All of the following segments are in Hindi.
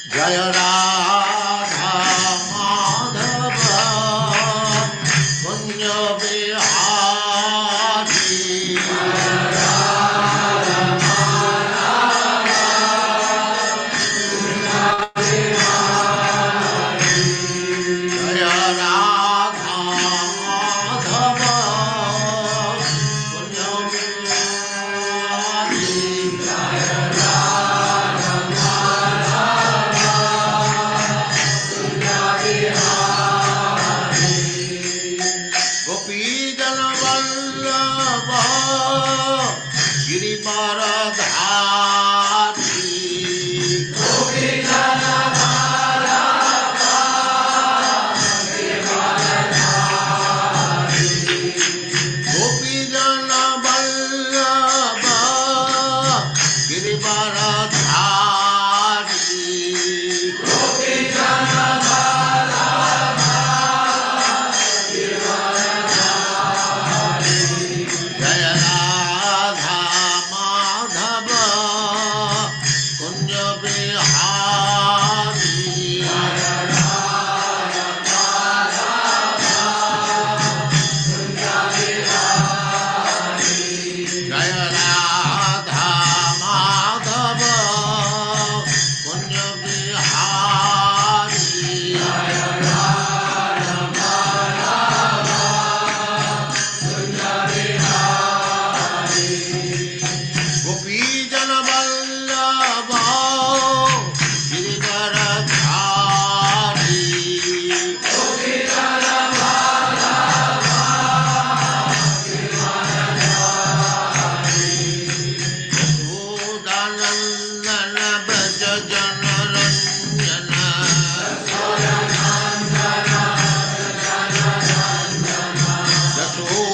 जय राधा माधव कुंज बिहारी। जय राधा माधव कुंज बिहारी। गोपीजन वल्लभ गिरिवरधारी। गोपीजन वल्लभ गिरिवरधारी। जय राधा माधव कुंज बिहारी। जय राधा माधव कुंज बिहारी। गोपीजन वल्लभ गिरिवरधारी। यशोदानंदन व्रज जनरंजन।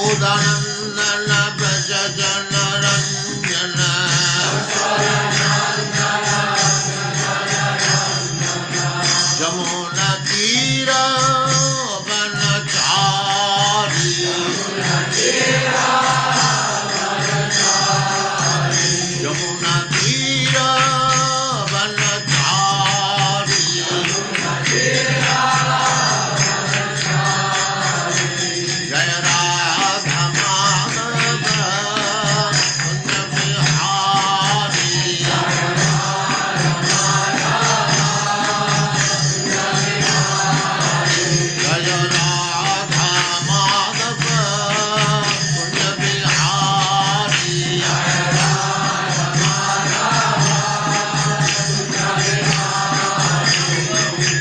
यशोदानंदन व्रज जनरंजन। जमुना तीर वनचारी। यमुना तीर वनचारी। जय राधा माधव कुंज बिहारी। जय राधा माधव कुंज बिहारी।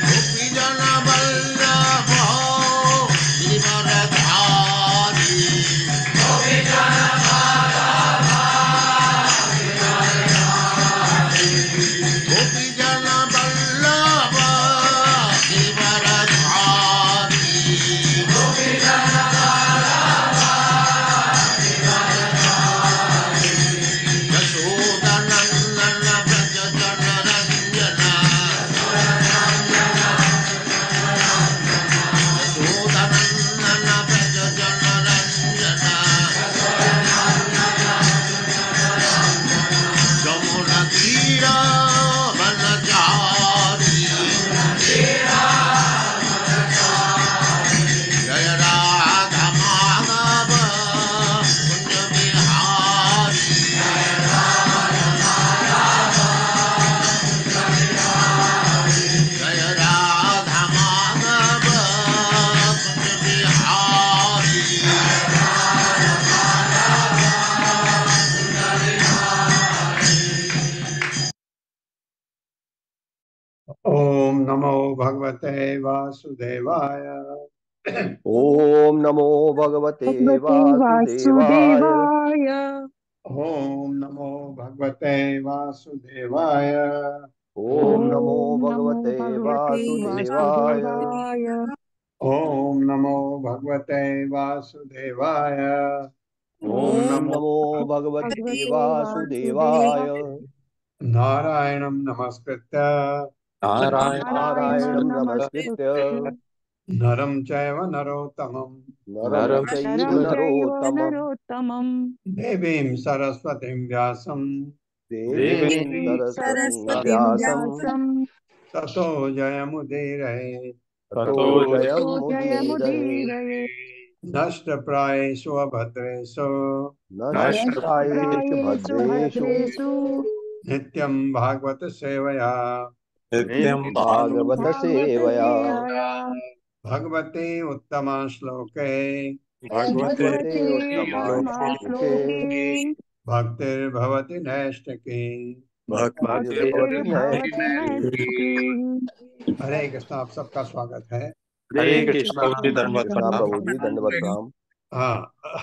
गोपीजन वल्लभ गिरिवरधारी। गोपीजन वल्लभ गिरिवरधारी। यशोदानंदन व्रज जनरंजन। यशोदानंदन व्रज जनरंजन। जमुना तीर वनचारी। जय राधा माधव कुंज बिहारी। जय राधा माधव कुंज बिहारी। ओम नमो भगवते वासुदेवाय। ओम नमो भगवते वासुदेवाय। ओम नमो भगवते वासुदेवाय। ओम नमो भगवते वासुदेवाय। ओम नमो भगवते वासुदेवाय। ओम नमो भगवते वासुदेवाय। नारायणं नमस्कृत्य नारायणं नमस्कृत्य नरं चैव नरोत्तमं नरं चैव नरोत्तमं देवीं सरस्वतीं व्यासं देवीं सरस्वतीं व्यासं ततो जयमुदीरये ततो जयमुदीरये जयमुदीरये नष्टप्रायेषु अभद्रेषु नष्टप्रायेषु नष्टप्रायेषु भद्रेषु भद्रेषु नित्यं भागवत सेवया नित्यं भागवत भागवत सेवया सेवया भगवते उत्तमा श्लोके भगवते भगवते भगवते उत्तमा उत्तमा श्लोके श्लोके भक्तिर्भवति नैष्टिकी। भक्तिर्भवति भक्तिर्भवति नैष्ठिकी। नैष्ठिकी। हरे कृष्ण, आप सबका स्वागत है। हरे हरे कृष्णा कृष्णा प्रभु जी, हरे दंडवत कृष्णा प्रणाम। प्रभु जी, दंडवत प्रणाम। हाँ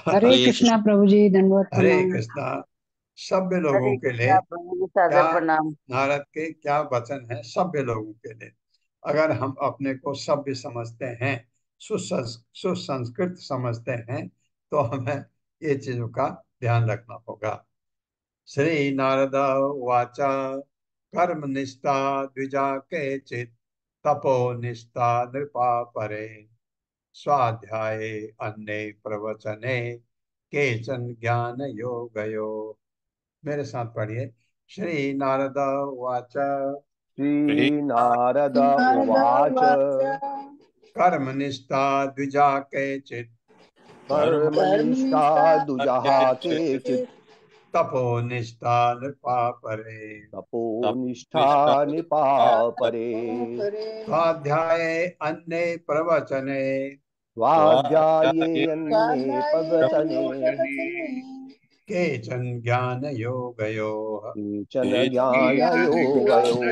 हरे कृष्णा प्रभु जी, दंडवत हरे प्रणाम। कृष्णा। सभ्य लोगों हरे के लिए कृष्णा प्रभु जी, सादर क्या प्रणाम। नारद के क्या वचन है सभ्य लोगों के लिए। अगर हम अपने को सभ्य समझते हैं, सुसंस्कृत समझते हैं, तो हमें ये चीजों का ध्यान रखना होगा। श्री नारद उवाच कर्म निष्ठा द्विजा केचित् तपो निष्ठा नृपा परे स्वाध्याये अन्ये प्रवचने केचन ज्ञान योगयो। मेरे साथ पढ़िए। श्री नारद उवाच श्री नारद नारद उवाच उवाच कर्मनिष्ठा द्विजा केचित् कर्मनिष्ठा कर्मनिष्ठा दुजः केचित् तपोनिष्ठा नृपा परे तपोनिष्ठा निपापरे परे स्वाध्याये अन्ये प्रवचने स्वाध्याये अन्ये स्वाध्याये प्रवचने अन्ये प्रवचने केचन ज्ञान योगयोः। केचन ज्ञान ज्ञानयोगयोः।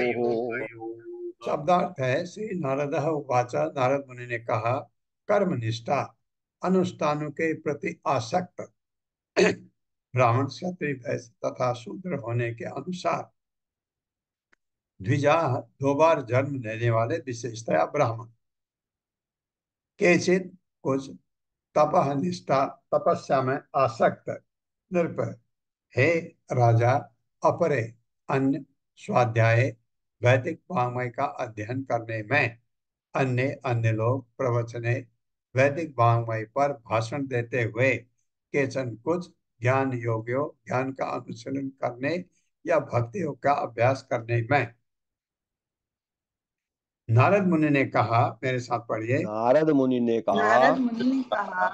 शब्दार्थ है श्री नारद उवाच, नारद मुनि ने कहा, कर्मनिष्ठा अनुष्ठानों के प्रति आसक्त ब्राह्मण क्षत्रिय वैश्य तथा शूद्र होने के अनुसार द्विजा 2 बार जन्म लेने वाले विशेषतया ब्राह्मण। केचित कुछ तपह निष्ठा तपस्या में आसक्त निरपय हे राजा अपरे अन्य स्वाध्याय वैदिक वाङ्मय का अध्ययन करने में अन्य अन्य लोग प्रवचने वैदिक वाङ्मय पर भाषण देते हुए केचन कुछ ज्ञान योगियों ज्ञान का अनुशीलन करने या भक्ति योग का अभ्यास करने में। नारद मुनि ने कहा, मेरे साथ पढ़िए। नारद मुनि ने कहा, नारद मुनि ने कहा,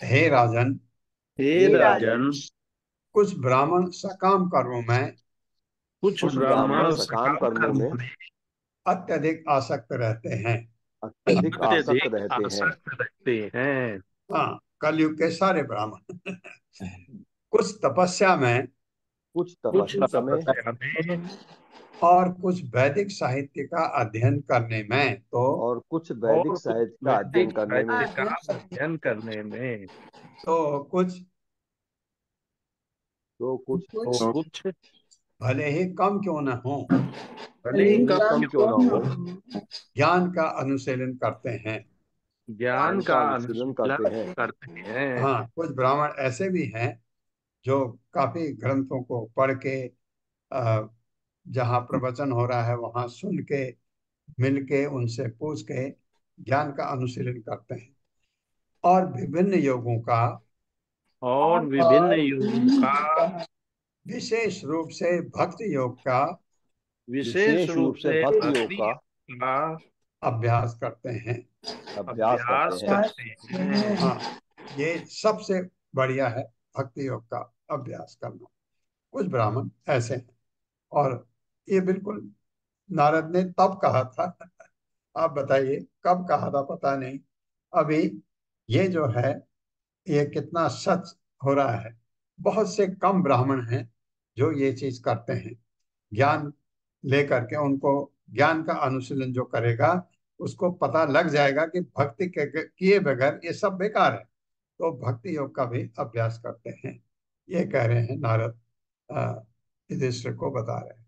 हे राजन, हे राजन, कुछ ब्राह्मण सकाम कर्मों में कुछ कुछ ब्राह्मण ब्राह्मण सकाम कर्मों में अत्यधिक आसक्त रहते हैं। अत्यधिक आसक्त रहते हैं। आसक्त रहते हैं। हाँ, कलयुग के सारे ब्राह्मण। कुछ तपस्या में कुछ कुछ तपस्या में तपस्या में और कुछ वैदिक साहित्य का अध्ययन करने में, और कुछ और वैदिक कुछ साहित्य का अध्ययन वैदिक करने में साहित्य का अध्ययन करने में तो कुछ तो कुछ तो कुछ भले ही कम क्यों न हो भले ही कम कम क्यों ना हो ज्ञान का अनुशीलन करते हैं। ज्ञान का का अनुशीलन करते हैं। अनुशीलन करते हैं। हाँ, कुछ ब्राह्मण ऐसे भी हैं जो काफी ग्रंथों को पढ़ के जहाँ प्रवचन हो रहा है वहां सुन के मिल के उनसे पूछ के ज्ञान का अनुशीलन करते हैं और विभिन्न योगों का और विभिन्न युगों का विशेष रूप से भक्ति योग का विशेष रूप से भक्ति योग भक्ति का का अभ्यास करते हैं। अभ्यास अभ्यास करते हैं। करते हैं। हाँ, ये सबसे बढ़िया है भक्ति योग का अभ्यास करना। कुछ ब्राह्मण ऐसे हैं और ये बिल्कुल नारद ने तब कहा था। आप बताइए कब कहा था, पता नहीं। अभी ये जो है ये कितना सच हो रहा है। बहुत से कम ब्राह्मण हैं जो ये चीज करते हैं। ज्ञान लेकर के उनको ज्ञान का अनुशीलन जो करेगा उसको पता लग जाएगा कि भक्ति किए बगैर ये सब बेकार है, तो भक्ति योग का भी अभ्यास करते हैं। ये कह रहे हैं नारद, युधिष्ठिर को बता रहे हैं।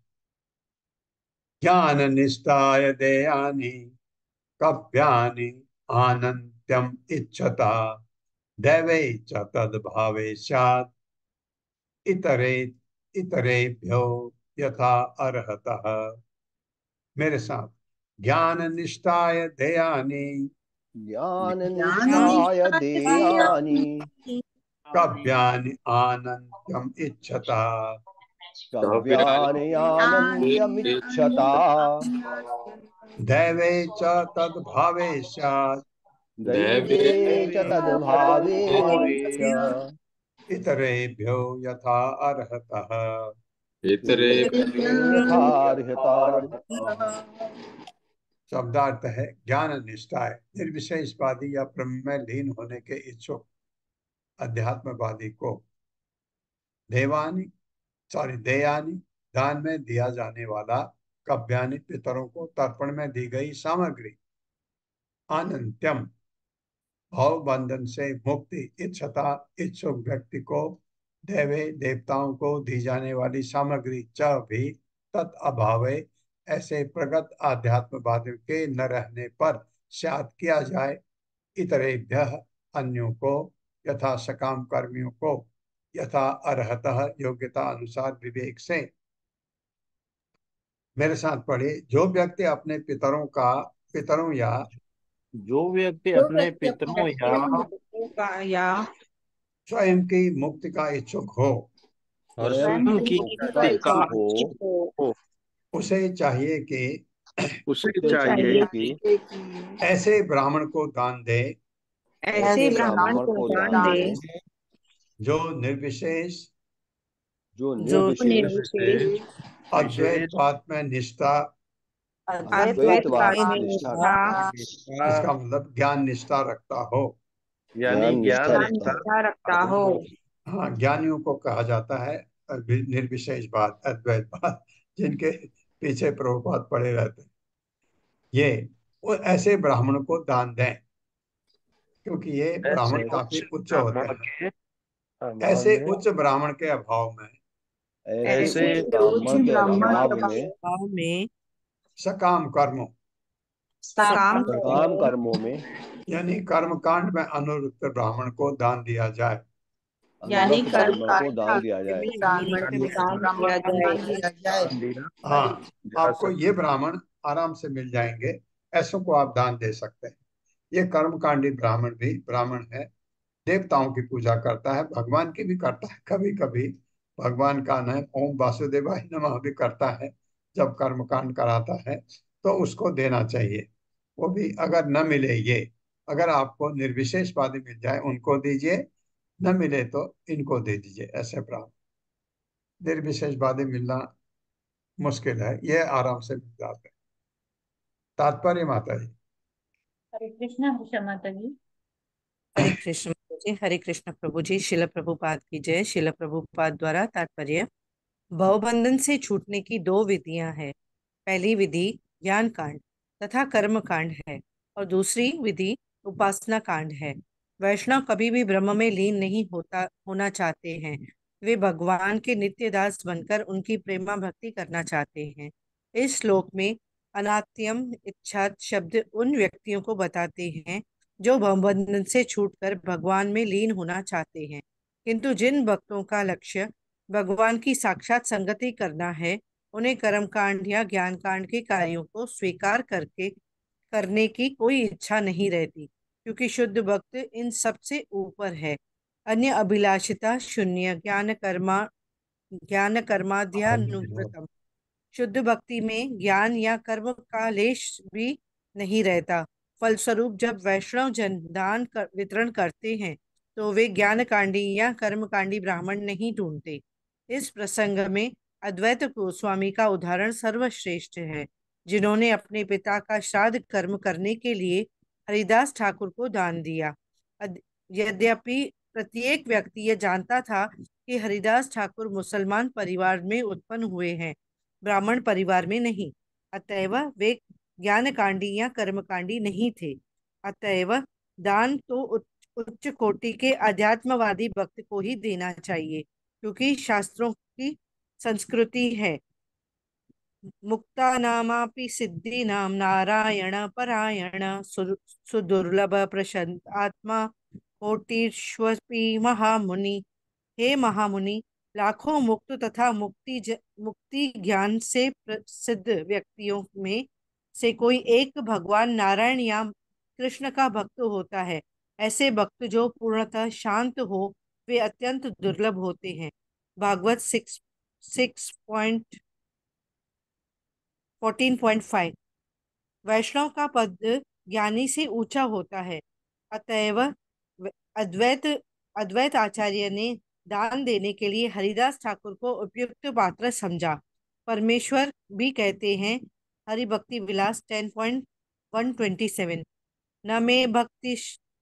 ज्ञान निष्ठाय देयानि कव्यानि आनन्त्यम इच्छता दैवे च तद्भावे स्यात् इतरे इतरेभ्यो यथा अर्हतः। मेरे साथ, ज्ञान निष्ठाय देयानि ज्ञान ज्ञान निष्ठाय देयानि कव्यानि आनन्त्यम इच्छता सव्यानयानन्यमिच्छता दैवे च तद्भावे स्यात् दैवे च तद्भावे च इतरेभ्यो यथा अर्हतः। यथार्हता। शब्दार्थ है ज्ञान निष्ठाए निर्विशेषवादी या ब्रह्म में लीन होने के इच्छुक अध्यात्मवादी को देयानी दान में दिया जाने वाला कव्यानि पितरों को तर्पण में दी गई सामग्री अनंत्यम भाव बंधन से मुक्ति इच्छता इच्छुक व्यक्ति को देवे देवताओं को दी जाने वाली सामग्री च भी तत् अभावे ऐसे प्रगत आध्यात्मवादियों के न रहने पर स्यात् किया जाए इतरेभ्यः अन्यों को यथा सकाम कर्मियों को यथा अर्हतः योग्यता अनुसार विवेक से। मेरे साथ पढ़े जो व्यक्ति अपने पितरों या जो व्यक्ति अपने पितरों या स्वयं की मुक्ति का इच्छुक हो और स्वयं की मुक्ति का हो उसे चाहिए कि उसे चाहिए कि ऐसे ब्राह्मण को दान दे ऐसे ब्राह्मण को दान दे जो निर्विशेष जो निर्विशेष अद्वैतवाद में निष्ठा अद्वैतवाद में निष्ठा इसका मतलब ज्ञान निष्ठा रखता हो। यानी ज्ञान निष्ठा रखता हो। हाँ ज्ञानियों को कहा जाता है निर्विशेषवाद अद्वैतवाद जिनके पीछे प्रभुपाद पड़े रहते हैं ये वो ऐसे ब्राह्मण को दान दें क्योंकि ये ब्राह्मण काफी उच्च होते हैं। ऐसे उच्च ब्राह्मण के अभाव में ऐसे ब्राह्मण के अभाव में सकाम कर्मों में यानी कर्म कांड में अनुरुक्त ब्राह्मण को दान दिया जाए यानी कर्म को दान दिया जाए। हाँ आपको ये ब्राह्मण आराम से मिल जाएंगे ऐसों को आप दान दे सकते हैं। ये कर्मकांडी ब्राह्मण भी ब्राह्मण है देवताओं की पूजा करता है भगवान की भी करता है कभी कभी भगवान का नाम ओम वासुदेवाय नमः भी करता है जब कर्मकांड कराता है तो उसको देना चाहिए। वो भी अगर न मिले ये अगर आपको निर्विशेषवादी मिल जाए उनको दीजिए न मिले तो इनको दे दीजिए। ऐसे ब्राह्मण निर्विशेषवादी मिलना मुश्किल है ये आराम से मिल जाते हैं। तात्पर्य माता जी। हरे कृष्णा उषा माता जी। हरे कृष्ण जी। हरे कृष्ण प्रभु जी। शिल प्रभुपाद की जय। शिल प्रभुपाद द्वारा तात्पर्य भवबंधन से छूटने की दो विधियां हैं। पहली विधि ज्ञान कांड तथा कर्म कांड है और दूसरी विधि उपासना कांड है। वैष्णव कभी भी ब्रह्म में लीन नहीं होना चाहते हैं। वे भगवान के नित्य दास बनकर उनकी प्रेमा भक्ति करना चाहते हैं। इस श्लोक में अनात्यम इच्छा शब्द उन व्यक्तियों को बताते हैं जो भवबंधन से छूटकर भगवान में लीन होना चाहते हैं। किंतु जिन भक्तों का लक्ष्य भगवान की साक्षात संगति करना है उन्हें कर्म कांड या ज्ञान कांड के कार्यों को स्वीकार करने की कोई इच्छा नहीं रहती क्योंकि शुद्ध भक्त इन सबसे ऊपर है। अन्य अभिलाषिता शून्य ज्ञान कर्माद्यानुव्रतम। शुद्ध भक्ति में ज्ञान या कर्म का लेश भी नहीं रहता। फलस्वरूप जब वैष्णव जन दान वितरण करते हैं तो वे ज्ञान कांडी या कर्म कांडी ब्राह्मण नहीं ढूंढते। इस प्रसंग में अद्वैत गोस्वामी का उदाहरण सर्वश्रेष्ठ है जिन्होंने अपने पिता का श्राद्ध कर्म करने के लिए हरिदास ठाकुर को दान दिया। यद्यपि प्रत्येक व्यक्ति यह जानता था कि हरिदास ठाकुर मुसलमान परिवार में उत्पन्न हुए हैं ब्राह्मण परिवार में नहीं। अतएव वे ज्ञानकांडी या कर्मकांडी नहीं थे। अतएव दान तो उच्च कोटि के अध्यात्मवादी भक्त को ही देना चाहिए क्योंकि शास्त्रों की संस्कृति है मुक्ता नामापि सिद्धीनाम नारायण परायण सुदुर्लभ प्रशांत आत्मा कोटिश्वपि महामुनि। हे महामुनि लाखों मुक्त तथा मुक्ति ज्ञान से प्रसिद्ध व्यक्तियों में से कोई एक भगवान नारायण या कृष्ण का भक्त होता है। ऐसे भक्त जो पूर्णतः शांत हो वे अत्यंत दुर्लभ होते हैं। भागवत 14.5 वैष्णव का पद ज्ञानी से ऊंचा होता है। अतएव अद्वैत अद्वैत आचार्य ने दान देने के लिए हरिदास ठाकुर को उपयुक्त पात्र समझा। परमेश्वर भी कहते हैं, हरि भक्ति विलास 10.127 न मे भक्ति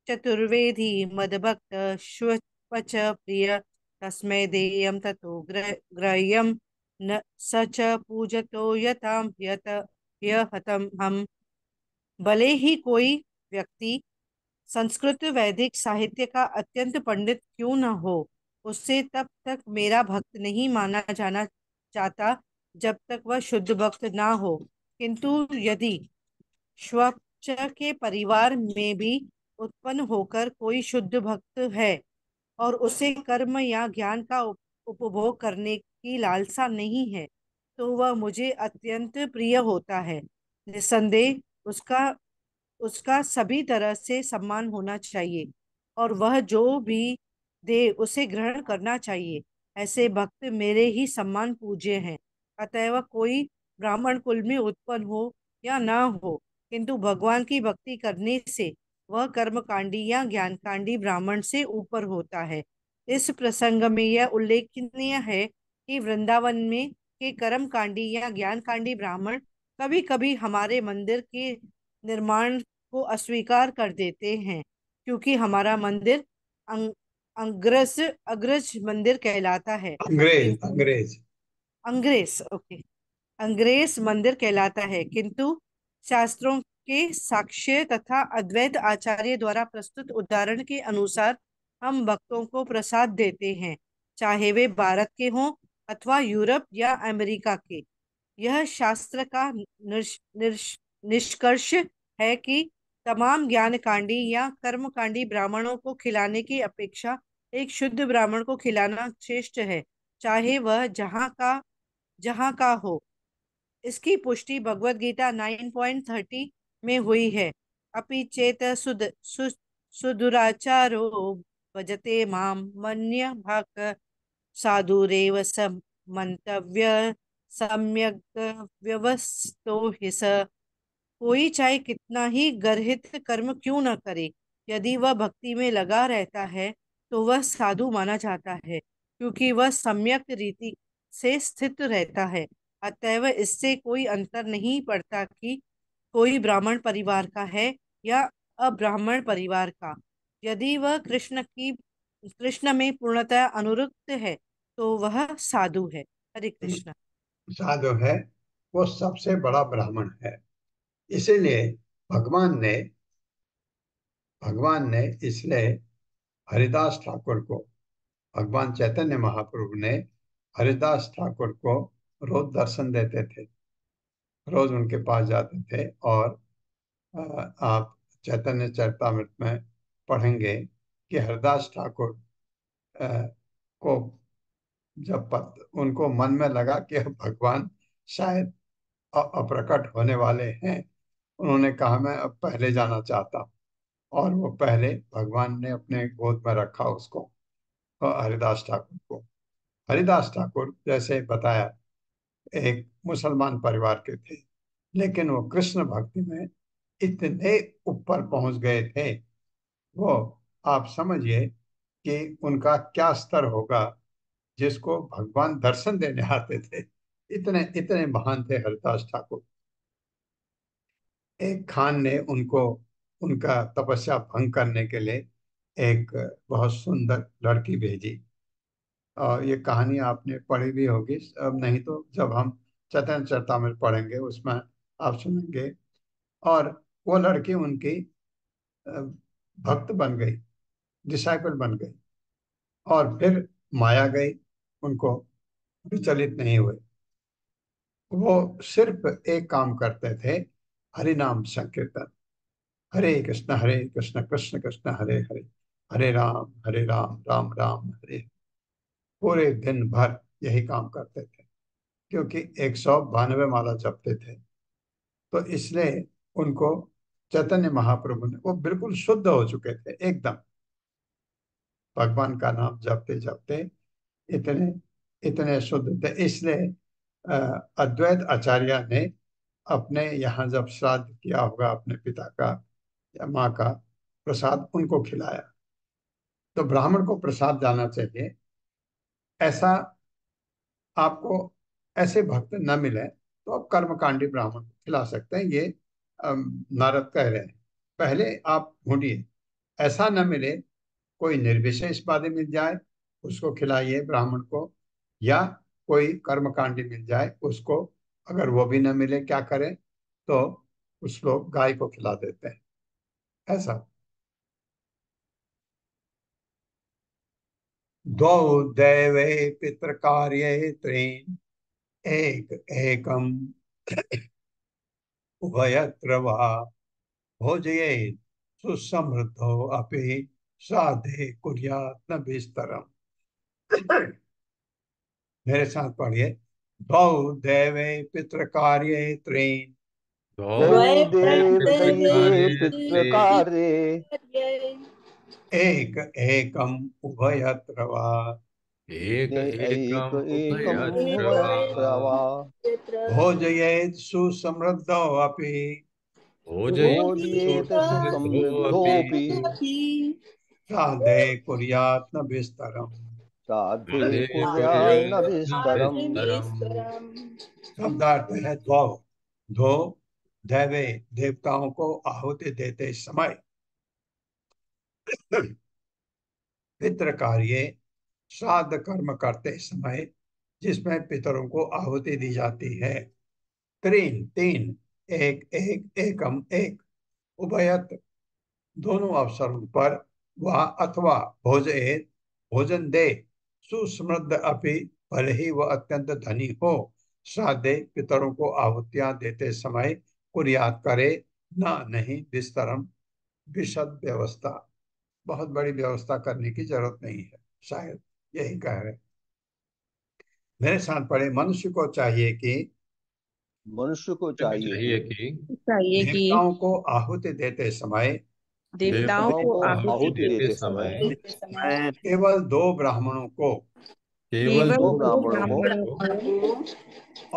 चतुर्वेदी मदभक्त श्वपच प्रिय तस्मै देयं ततो ग्राह्यं न स च पूजतो यतां यत ह्यहतं हम। भले ही कोई व्यक्ति संस्कृत वैदिक साहित्य का अत्यंत पंडित क्यों न हो, उससे तब तक मेरा भक्त नहीं माना जाना चाहता जब तक वह शुद्ध भक्त ना हो। किंतु यदि स्वच्छ के परिवार में भी उत्पन्न होकर कोई शुद्ध भक्त है और उसे कर्म या ज्ञान का उपभोग करने की लालसा नहीं है, तो वह मुझे अत्यंत प्रिय होता है। निस्संदेह उसका उसका सभी तरह से सम्मान होना चाहिए और वह जो भी दे उसे ग्रहण करना चाहिए। ऐसे भक्त मेरे ही सम्मान पूज्य हैं। अतएव कोई ब्राह्मण कुल में उत्पन्न हो या ना हो, किंतु भगवान की भक्ति करने से वह कर्मकांडी या ज्ञानकांडी ब्राह्मण से ऊपर होता है। इस प्रसंग में यह उल्लेखनीय है कि वृंदावन में के कर्मकांडी या ज्ञानकांडी ब्राह्मण कभी कभी हमारे मंदिर के निर्माण को अस्वीकार कर देते हैं, क्योंकि हमारा मंदिर अग्रज अग्रज मंदिर कहलाता है। अंग्रेज अंग्रेज अंग्रेज ओके अंग्रेज मंदिर कहलाता है, किंतु शास्त्रों के साक्ष्य तथा अद्वैत आचार्य द्वारा प्रस्तुत उदाहरण के अनुसार हम भक्तों को प्रसाद देते हैं, चाहे वे भारत के हों अथवा यूरोप या अमेरिका के। यह शास्त्र का निष्कर्ष है कि तमाम ज्ञानकांडी या कर्मकांडी ब्राह्मणों को खिलाने की अपेक्षा एक शुद्ध ब्राह्मण को खिलाना श्रेष्ठ है, चाहे वह जहाँ का हो। इसकी पुष्टि भगवत गीता 9.30 में हुई है। अपि चेत सुदुराचारो भजते माम मन्य भाक साधुरेव स मंतव्य सम्यक व्यवस्तो हि स। कोई चाहे कितना ही गर्हित कर्म क्यों न करे, यदि वह भक्ति में लगा रहता है तो वह साधु माना जाता है, क्योंकि वह सम्यक रीति से स्थित रहता है। अतएव इससे कोई अंतर नहीं पड़ता कि कोई ब्राह्मण परिवार का है या अब्राह्मण परिवार का। यदि वह कृष्ण में पूर्णतः अनुरक्त है तो वह साधु है। हरे कृष्ण। साधु है, वो सबसे बड़ा ब्राह्मण है। इसीलिए भगवान ने इसलिए हरिदास ठाकुर को, भगवान चैतन्य महाप्रभु ने हरिदास ठाकुर को रोज दर्शन देते थे, रोज उनके पास जाते थे। और आप चैतन्य चरितामृत में पढ़ेंगे कि हरिदास ठाकुर को जब उनको मन में लगा कि अब भगवान शायद अप्रकट होने वाले हैं, उन्होंने कहा मैं अब पहले जाना चाहता हूँ। और वो पहले भगवान ने अपने गोद में रखा उसको, हरिदास ठाकुर को। हरिदास ठाकुर जैसे बताया एक मुसलमान परिवार के थे, लेकिन वो कृष्ण भक्ति में इतने ऊपर पहुंच गए थे, वो आप समझिए कि उनका क्या स्तर होगा जिसको भगवान दर्शन देने आते थे। इतने इतने महान थे हरिदास ठाकुर। एक खान ने उनको उनका तपस्या भंग करने के लिए एक बहुत सुंदर लड़की भेजी। और ये कहानी आपने पढ़ी भी होगी, अब नहीं तो जब हम चैतन्य चरितामृत पढ़ेंगे उसमें आप सुनेंगे। और वो लड़की उनकी अ, भक्त बन गई, डिसाइपल बन गई, और फिर माया गई, उनको विचलित नहीं हुए। वो सिर्फ एक काम करते थे, हरि नाम संकीर्तन, हरे कृष्ण कृष्ण कृष्ण हरे हरे, हरे राम राम राम हरे। पूरे दिन भर यही काम करते थे, क्योंकि 192 माला जपते थे। तो इसलिए उनको चैतन्य महाप्रभु ने, वो बिल्कुल शुद्ध हो चुके थे एकदम, भगवान का नाम जपते जपते इतने इतने शुद्ध थे। इसलिए अद्वैत आचार्य ने अपने यहाँ जब श्राद्ध किया होगा अपने पिता का या माँ का, प्रसाद उनको खिलाया। तो ब्राह्मण को प्रसाद जाना चाहिए। ऐसा आपको ऐसे भक्त न मिले तो आप कर्मकांडी ब्राह्मण को खिला सकते हैं, ये नारद कह रहे हैं। पहले आप ढूंढिए, ऐसा न मिले, कोई निर्विशेष वादी मिल जाए उसको खिलाइए ब्राह्मण को, या कोई कर्मकांडी मिल जाए उसको। अगर वो भी न मिले क्या करें, तो कुछ लोग गाय को खिला देते हैं। ऐसा द्वौ दैवे पितृ कार्ये त्रीन् एक एकम उभयत्र वा भोजयेत् सुसमृद्धो अपि साधे कुर्यात् न विस्तरम्। मेरे साथ पढ़िए। द्वौ दैवे पितृ कार्ये त्रीन् द्वौ देवये पितृकार्ये एक एकम उभयत्र वा एक एकम उभयत्र वा भोजयेत् सुसमृद्धो अपि भोजयेत सुसमृद्धोऽपि साधे कुर्यात् न विस्तरम्। साधे कुर्यान्न विस्तरम्। शब्दार्थ है द्वौ। दो दैवे, देवताओं को आहुति देते समय, पितृ कार्य, श्राद्ध कर्म करते समय जिसमें पितरों को आहुति दी जाती है। तीन तीन, एक एक एकम एक, उभयत दोनों अवसरों पर, वह अथवा भोजन भोजन दे, सुसमृद्ध अपि, भले ही वह अत्यंत धनी हो, श्राद्धे पितरों को आहुतियां देते समय कुर्यात करे, ना नहीं विस्तरम, विशद व्यवस्था, बहुत बड़ी व्यवस्था करने की जरूरत नहीं है, शायद यही कह रहे। मेरे साथ पढ़े। मनुष्य को चाहिए कि मनुष्य को चाहिए कि देवताओं को आहुति देते समय देवताओं को आहुति देते समय केवल दो ब्राह्मणों को केवल दो दो ब्राह्मणों ब्राह्मणों को को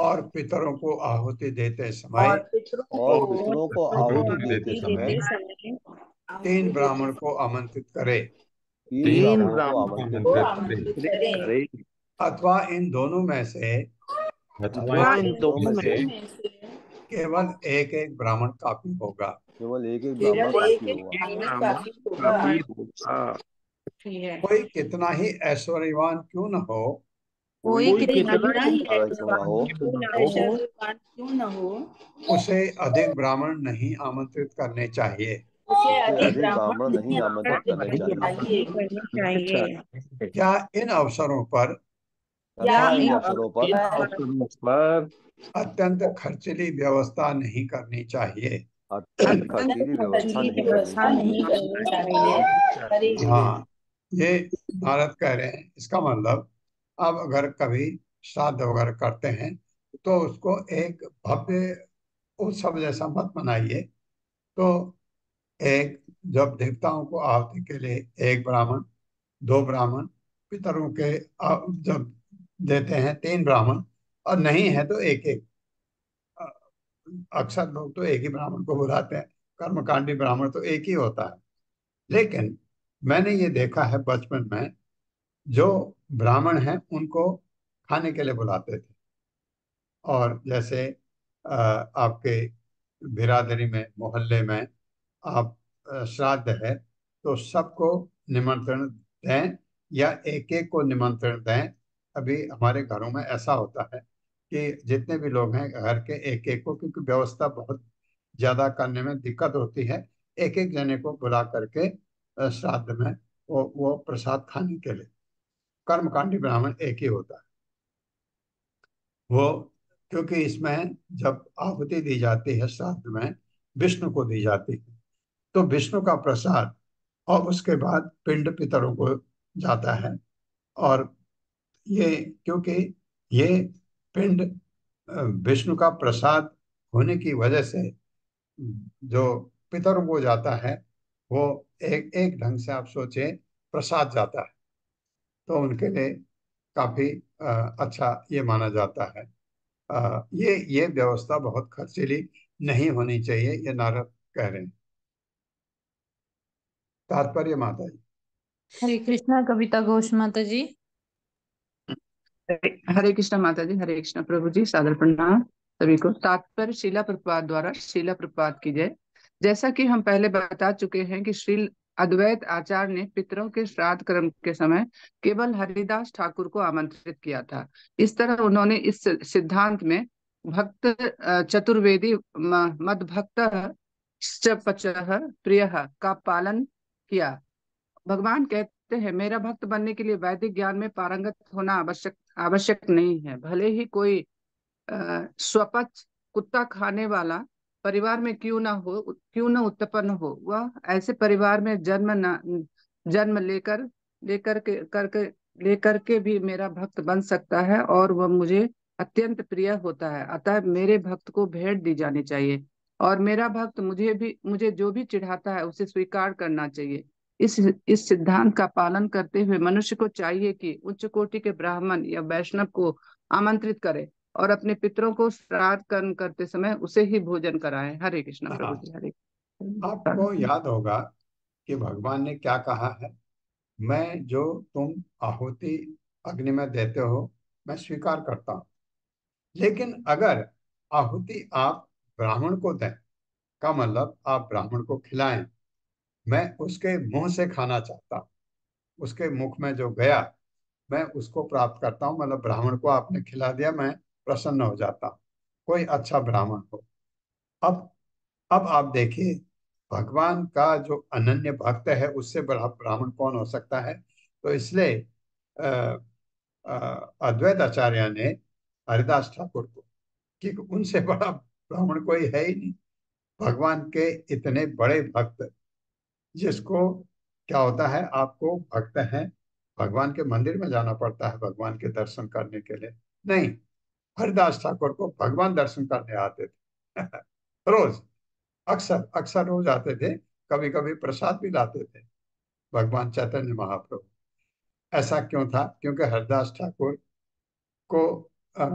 और पितरों को आहुति देते समय और पितरों को आहुति देते समय तीन ब्राह्मण को आमंत्रित करे, तीन ब्राह्मणों को आमंत्रित करे अथवा इन दोनों में से अथवा इन दोनों में से केवल एक एक ब्राह्मण काफी होगा। केवल एक एक ब्राह्मण काफी होगा। कोई कितना ही ऐश्वर्यवान क्यों न हो, कोई कितना ही क्यों न हो उसे अधिक ब्राह्मण नहीं आमंत्रित करने चाहिए। उसे अधिक ब्राह्मण नहीं आमंत्रित करने चाहिए। करनी चाहिए। क्या इन अवसरों पर इन अवसरों पर अत्यंत खर्चीली व्यवस्था नहीं करनी चाहिए। अत्यंत खर्चीली व्यवस्था नहीं करनी चाहिए। हाँ, ये नारद कह रहे हैं। इसका मतलब अब अगर कभी श्राद्ध वगैरह करते हैं तो उसको एक भव्य उत्सव जैसा मत मनाइए। तो एक, जब देवताओं को आहुति के लिए एक ब्राह्मण, दो ब्राह्मण, पितरों के जब देते हैं तीन ब्राह्मण, और नहीं है तो एक एक। अक्सर लोग तो एक ही ब्राह्मण को बुलाते हैं, कर्मकांडी ब्राह्मण तो एक ही होता है। लेकिन मैंने ये देखा है बचपन में, जो ब्राह्मण हैं उनको खाने के लिए बुलाते थे। और जैसे आपके बिरादरी में, मोहल्ले में आप श्राद्ध है तो सबको निमंत्रण दें या एक एक को निमंत्रण दें। अभी हमारे घरों में ऐसा होता है कि जितने भी लोग हैं घर के, एक एक को, क्योंकि व्यवस्था बहुत ज्यादा करने में दिक्कत होती है, एक एक जने को बुला करके श्राद्ध में वो प्रसाद खाने के लिए। कर्मकांडी ब्राह्मण एक ही होता है वो, क्योंकि इसमें जब आहुति दी जाती है श्राद्ध में, विष्णु को दी जाती है, तो विष्णु का प्रसाद और उसके बाद पिंड पितरों को जाता है। और ये, क्योंकि ये पिंड विष्णु का प्रसाद होने की वजह से जो पितरों को जाता है वो एक एक ढंग से आप सोचे प्रसाद जाता है। तो उनके लिए काफी अच्छा ये माना जाता है। ये व्यवस्था बहुत खर्चीली नहीं होनी चाहिए, ये नारद कह रहे हैं। तात्पर्य माता जी। हरे कृष्णा कविता घोष माता जी। हरे कृष्णा माता जी, हरे कृष्णा प्रभु जी, सादर प्रणाम सभी को। तात्पर्य श्रीला प्रभुपाद द्वारा। श्रीला प्रभुपाद की जय। जैसा कि हम पहले बता चुके हैं कि श्री अद्वैत आचार्य ने पितरों के श्राद्ध कर्म के समय केवल हरिदास ठाकुर को आमंत्रित किया था। इस तरह उन्होंने इस सिद्धांत में भक्त चतुर्वेदी मद भक्त प्रिय का पालन किया। भगवान कहते हैं, मेरा भक्त बनने के लिए वैदिक ज्ञान में पारंगत होना आवश्यक आवश्यक नहीं है। भले ही कोई स्वपच कुत्ता खाने वाला परिवार में क्यों न उत्पन्न हो, वह ऐसे परिवार में जन्म लेकर के भी मेरा भक्त बन सकता है और वह मुझे अत्यंत प्रिय होता है। अतः मेरे भक्त को भेंट दी जानी चाहिए और मेरा भक्त मुझे जो भी चिढ़ाता है उसे स्वीकार करना चाहिए। इस सिद्धांत का पालन करते हुए मनुष्य को चाहिए कि उच्च कोटि के ब्राह्मण या वैष्णव को आमंत्रित करे और अपने पितरों को श्राद्ध कर्म करते समय उसे ही भोजन कराएं। हरे कृष्णा प्रभु हाँ, जी, हरे आपको कृष्णा। याद होगा कि भगवान ने क्या कहा है, मैं जो तुम आहुति अग्नि में देते हो मैं स्वीकार करता हूँ, लेकिन अगर आहुति आप ब्राह्मण को दें, का मतलब आप ब्राह्मण को खिलाएं, मैं उसके मुंह से खाना चाहता हूँ। उसके मुख में जो गया मैं उसको प्राप्त करता हूँ, मतलब ब्राह्मण को आपने खिला दिया, मैं प्रसन्न हो जाता हूँ, कोई अच्छा ब्राह्मण हो। अब अब आप देखिए, भगवान का जो अनन्य भक्त है उससे बड़ा ब्राह्मण कौन हो सकता है। तो इसलिए अ, अद्वैत आचार्य ने हरिदास ठाकुर को, कि उनसे बड़ा ब्राह्मण कोई है ही नहीं। भगवान के इतने बड़े भक्त, जिसको क्या होता है, आपको भक्त हैं, भगवान के मंदिर में जाना पड़ता है भगवान के दर्शन करने के लिए, नहीं, हरिदास ठाकुर को भगवान दर्शन करने आते थे रोज, अक्सर अक्सर रोज आते थे, कभी कभी प्रसाद भी लाते थे भगवान चैतन्य महाप्रभु। ऐसा क्यों था? क्योंकि हरिदास ठाकुर को अ,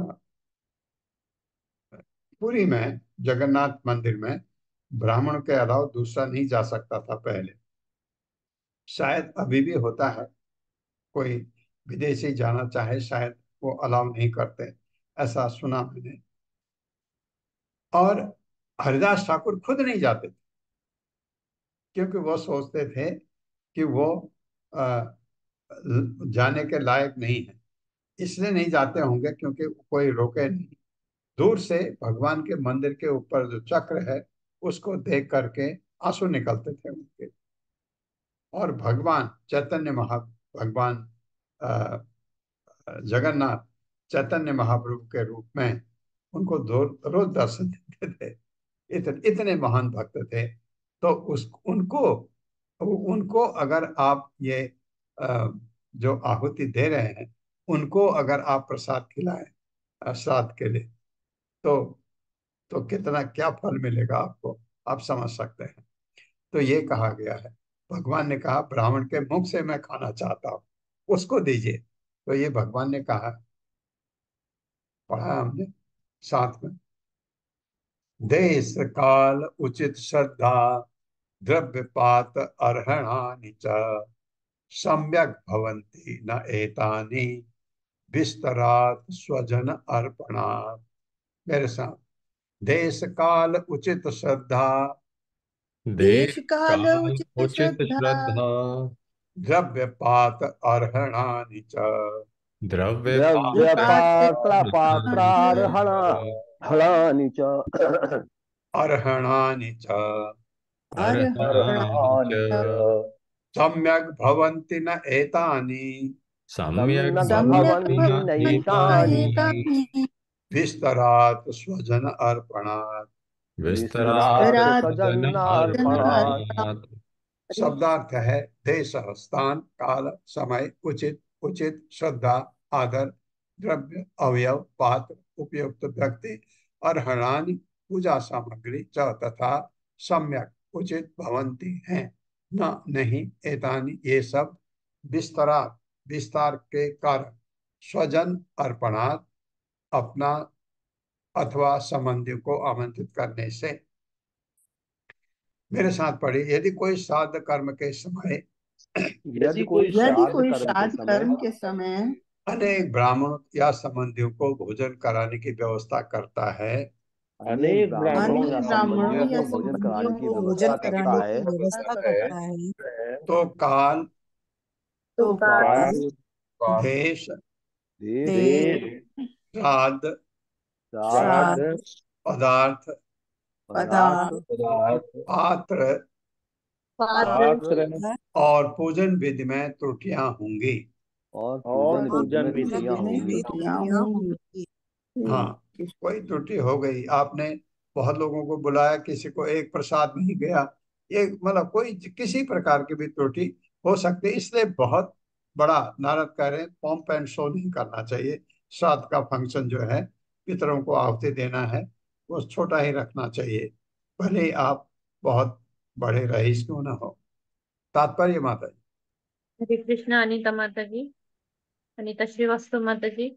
पुरी में जगन्नाथ मंदिर में ब्राह्मण के अलावा दूसरा नहीं जा सकता था पहले। शायद अभी भी होता है, कोई विदेशी जाना चाहे शायद वो अलाउ नहीं करते, ऐसा सुना मैंने। और हरिदास ठाकुर खुद नहीं जाते थे, क्योंकि वो सोचते थे कि वो अ, जाने के लायक नहीं है, इसलिए नहीं जाते होंगे, क्योंकि कोई रोके नहीं। दूर से भगवान के मंदिर के ऊपर जो चक्र है उसको देख करके आंसू निकलते थे उनके। और भगवान चैतन्य भगवान अ, जगन्नाथ चैतन्य महाप्रभु के रूप में उनको रोज दर्शन देते थे। इतने महान भक्त थे। तो उस उनको उनको अगर आप ये जो आहुति दे रहे हैं, उनको अगर आप प्रसाद खिलाएं श्राद्ध के लिए, तो कितना क्या फल मिलेगा आपको, आप समझ सकते हैं। तो ये कहा गया है, भगवान ने कहा ब्राह्मण के मुख से मैं खाना चाहता हूँ, उसको दीजिए। तो ये भगवान ने कहा, पढ़ा हमने साथ में, देश काल उचित श्रद्धा द्रव्य पात अर्हणानि च सम्यक भवन्ति न एतानि विस्तरात स्वजन अर्पणात्। मेरे साथ, देश काल उचित श्रद्धा देश देश काल काल उचित उचित श्रद्धा श्रद्धा द्रव्य पात अर्हणानि च द्रव्य द्रव्य पात्र पात्राणि पात्रार्हण हणानि च अर्हणानि च अर्हणानि च अर्हणानि च सम्यक भवन्ति न एतानि सम्यक् सम्यग् सम्यक् भवन्ति भवन्ति न नैतानि एतानि भवन्ति विस्तरात स्वजन अर्पणात्। विस्तरात् विस्तरात् विस्तरात् स्वजन्नार्पणात्। स्वजनार्पणात्। शब्दार्थ है, देश स्थान काल समय उचित उचित श्रद्धा आदर द्रव्य अवयव पात्र उपयुक्त व्यक्ति अर्हणानि पूजा सामग्री च तथा सम्यक उचित भवंती हैं न नहीं एतानि ये सब विस्तरा विस्तार के कारण स्वजन अर्पणात्, अपना अथवा संबंधी को आमंत्रित करने से। मेरे साथ पढ़िए। यदि कोई श्राद्ध कर्म के समय यदि कोई श्राद्ध कर्म के समय अनेक ब्राह्मण या संबंधियों को भोजन कराने की व्यवस्था करता है, अनेक ब्राह्मणों या ब्राह्मणों या संबंधियों को भोजन कराने संबंधियों की को भोजन व्यवस्था करता कराने है, की व्यवस्था करता है, तो काल, तो काल, देश, देश, श्राद्ध, श्राद्ध, पदार्थ, पदार्थ, पात्र पात्र और पूजन विधि में त्रुटियां होंगी। और और पूजन विधि में पूजन त्रुटियां होंगी। होंगी। हाँ, कोई त्रुटि हो गई, आपने बहुत लोगों को बुलाया, किसी को एक प्रसाद नहीं गया, ये मतलब कोई किसी प्रकार की भी त्रुटि हो सकती है। इसलिए बहुत बड़ा नारद कह रहे हैं पॉम्प एंड शो नहीं करना चाहिए। श्राद्ध का फंक्शन जो है, पितरों को आहुति देना है, वो छोटा ही रखना चाहिए, भले ही आप बहुत बड़े रईस क्यों ना हो। तात्पर्य माता जी। हरे कृष्णा। अनीता माता जी। अनीता श्रीवास्तव माता जी।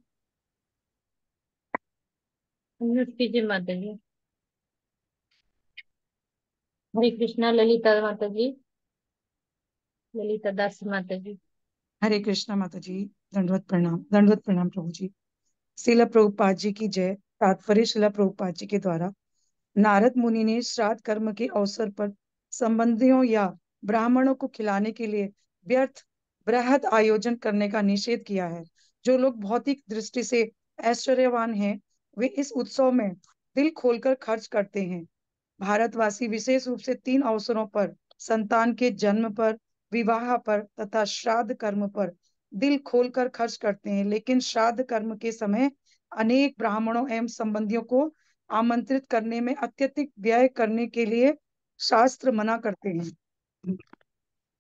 अमृत कीजिए माता जी। हरे कृष्णा। ललिता माता जी। ललिता दास माता जी। हरे कृष्णा माता जी। दंडवत प्रणाम प्रभु जी। श्रील प्रभुपाद जी की जय। तात्पर्य श्रील प्रभुपाद जी के द्वारा नारद मुनि ने श्राद्ध कर्म के अवसर पर संबंधियों या ब्राह्मणों को खिलाने के लिए व्यर्थ बृहद आयोजन करने का निषेध किया है। जो लोग भौतिक दृष्टि से ऐश्वर्यवान हैं, वे इस उत्सव में दिल खोलकर खर्च करते हैं। भारतवासी विशेष रूप से 3 अवसरों पर, संतान के जन्म पर, विवाह पर तथा श्राद्ध कर्म पर दिल खोलकर खर्च करते हैं, लेकिन श्राद्ध कर्म के समय अनेक ब्राह्मणों एवं संबंधियों को आमंत्रित करने में अत्यधिक व्यय करने के लिए शास्त्र मना करते हैं।